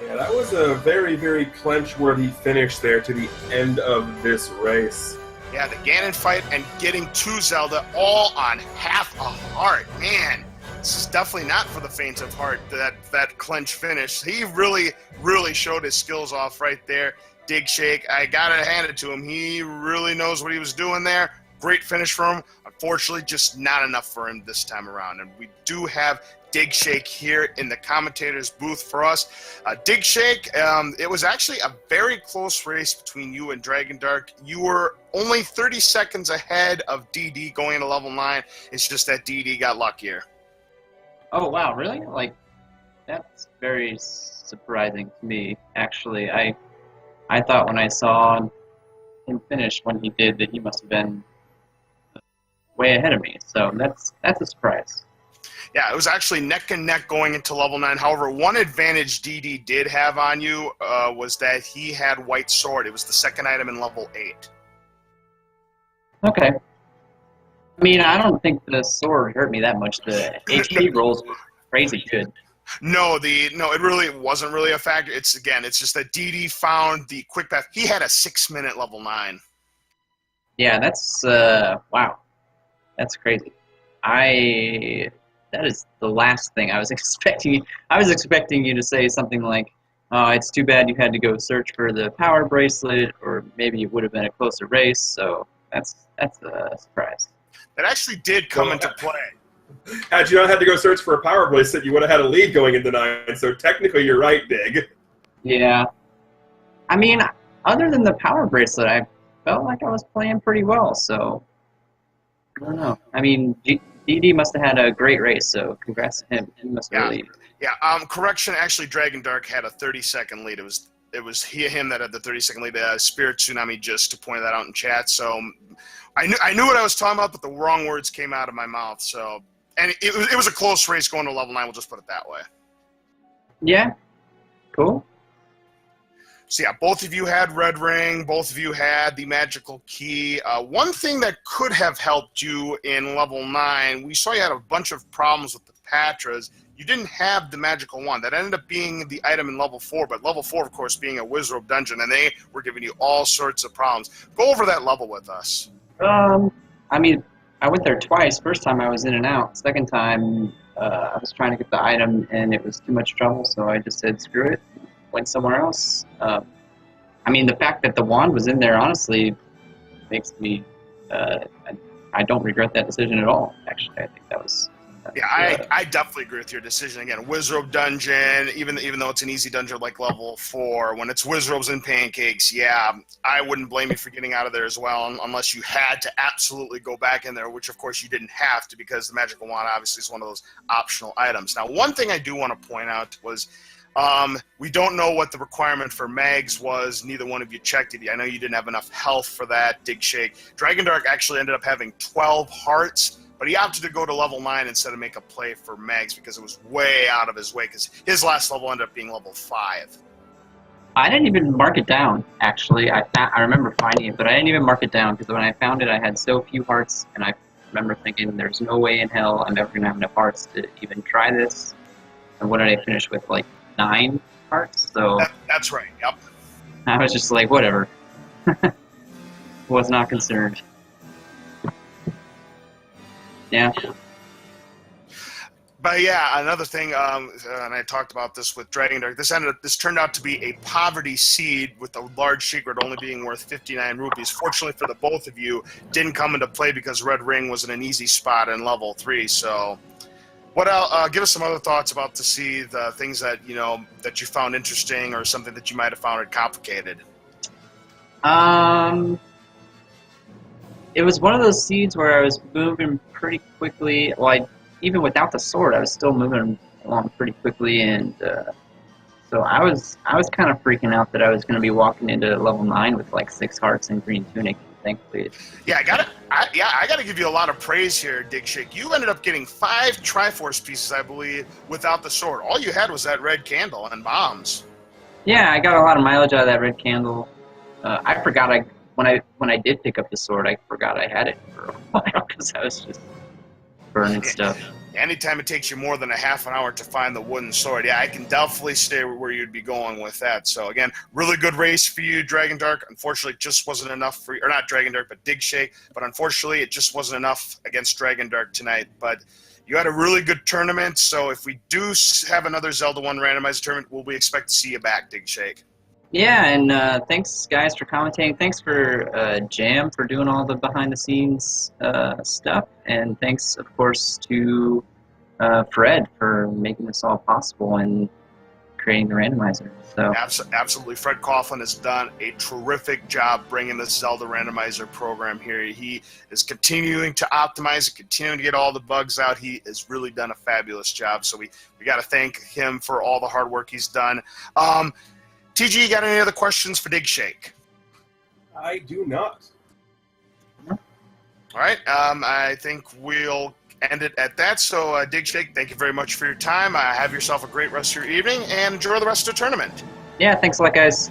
Yeah, that was a very, very clinch-worthy finish there to the end of this race. Yeah, the Ganon fight and getting to Zelda all on half a heart. Man, this is definitely not for the faint of heart, that clinch finish. He really, really showed his skills off right there. DigShake, I gotta hand it to him. He really knows what he was doing there. Great finish for him. Unfortunately, just not enough for him this time around. And we do have DigShake here in the commentator's booth for us. DigShake, it was actually a very close race between you and Dragondarch. You were only 30 seconds ahead of DD going into level 9. It's just that DD got luckier. Oh, wow, really? Like, that's very surprising to me, actually. I thought when I saw him finish when he did that he must have been way ahead of me. So that's a surprise. Yeah, it was actually neck and neck going into level 9. However, one advantage DD did have on you was that he had White Sword. It was the second item in level 8. Okay. I mean, I don't think the sword hurt me that much. The HP rolls were crazy good. No, it really wasn't really a factor. It's just that DD found the quick path. He had a 6-minute level 9. Yeah, that's wow. That's crazy. That is the last thing I was expecting. I was expecting you to say something like, "Oh, it's too bad you had to go search for the power bracelet, or maybe it would have been a closer race." So that's a surprise. That actually did come into play. Had you not had to go search for a power bracelet, you would have had a lead going into 9. So technically, you're right, Dig. Yeah. I mean, other than the power bracelet, I felt like I was playing pretty well. So I don't know. I mean, DD must have had a great race, so congrats to him. He must have really... Yeah, correction, actually, Dragondarch had a 30-second lead. It was him that had the 30-second lead. Spirit Tsunami just to point that out in chat. So I knew what I was talking about, but the wrong words came out of my mouth. So, and it was a close race going to level 9, we'll just put it that way. Yeah, cool. So yeah, both of you had Red Ring, both of you had the magical key. One thing that could have helped you in level 9, we saw you had a bunch of problems with the Patras. You didn't have the magical wand. That ended up being the item in level 4, but level 4, of course, being a Wizrobe dungeon, and they were giving you all sorts of problems. Go over that level with us. I mean, I went there twice. First time I was in and out. Second time, I was trying to get the item, and it was too much trouble, so I just said, screw it. Went somewhere else. I mean, the fact that the wand was in there, honestly, makes me... I don't regret that decision at all, actually. I think that was... Yeah, I definitely agree with your decision. Again, Wizrobe dungeon, even though it's an easy dungeon like level 4, when it's Wizrobes and pancakes, yeah, I wouldn't blame you for getting out of there as well, unless you had to absolutely go back in there, which of course you didn't have to, because the magical wand obviously is one of those optional items. Now, one thing I do want to point out was we don't know what the requirement for mags was. Neither one of you checked it. I know you didn't have enough health for that. DigShake. Dragondarch actually ended up having 12 hearts, but he opted to go to level 9 instead of make a play for mags because it was way out of his way, because his last level ended up being level 5. I didn't even mark it down, actually. I remember finding it, but I didn't even mark it down, because when I found it, I had so few hearts, and I remember thinking, there's no way in hell I'm ever going to have enough hearts to even try this. And what did I finish with, like 9 hearts? So That's right, yep. I was just like, whatever. Was not concerned. Yeah. But yeah, another thing, and I talked about this with Dragondarch, this turned out to be a poverty seed with a large secret only being worth 59 rupees. Fortunately for the both of you, didn't come into play because Red Ring was in an easy spot in level 3. So, what else? Give us some other thoughts about to see the things that that you found interesting, or something that you might have found it complicated. It was one of those seeds where I was moving pretty quickly. Like, even without the sword, I was still moving along pretty quickly, and so I was kind of freaking out that I was going to be walking into level 9 with like 6 hearts and green tunic. Thankfully, yeah, I gotta give you a lot of praise here, DigShake. You ended up getting 5 Triforce pieces, I believe, without the sword. All you had was that red candle and bombs. Yeah, I got a lot of mileage out of that red candle. I forgot when I did pick up the sword, I forgot I had it for a while because I was just burning stuff. Anytime it takes you more than a half an hour to find the wooden sword, yeah, I can definitely stay where you'd be going with that. So again, really good race for you, Dragondarch. Unfortunately, it just wasn't enough for you, or not Dragondarch, but DigShake. But unfortunately, it just wasn't enough against Dragondarch tonight. But you had a really good tournament, so if we do have another Zelda 1 randomizer tournament, we expect to see you back, DigShake. Yeah, and thanks, guys, for commentating. Thanks for Jam for doing all the behind-the-scenes stuff. And thanks, of course, to Fred for making this all possible and creating the randomizer. So Absolutely. Fred Coughlin has done a terrific job bringing the Zelda randomizer program here. He is continuing to optimize it, continuing to get all the bugs out. He has really done a fabulous job. So we got to thank him for all the hard work he's done. TG, you got any other questions for DigShake? I do not. All right. I think we'll end it at that. So, DigShake, thank you very much for your time. Have yourself a great rest of your evening and enjoy the rest of the tournament. yeah, thanks a lot, guys.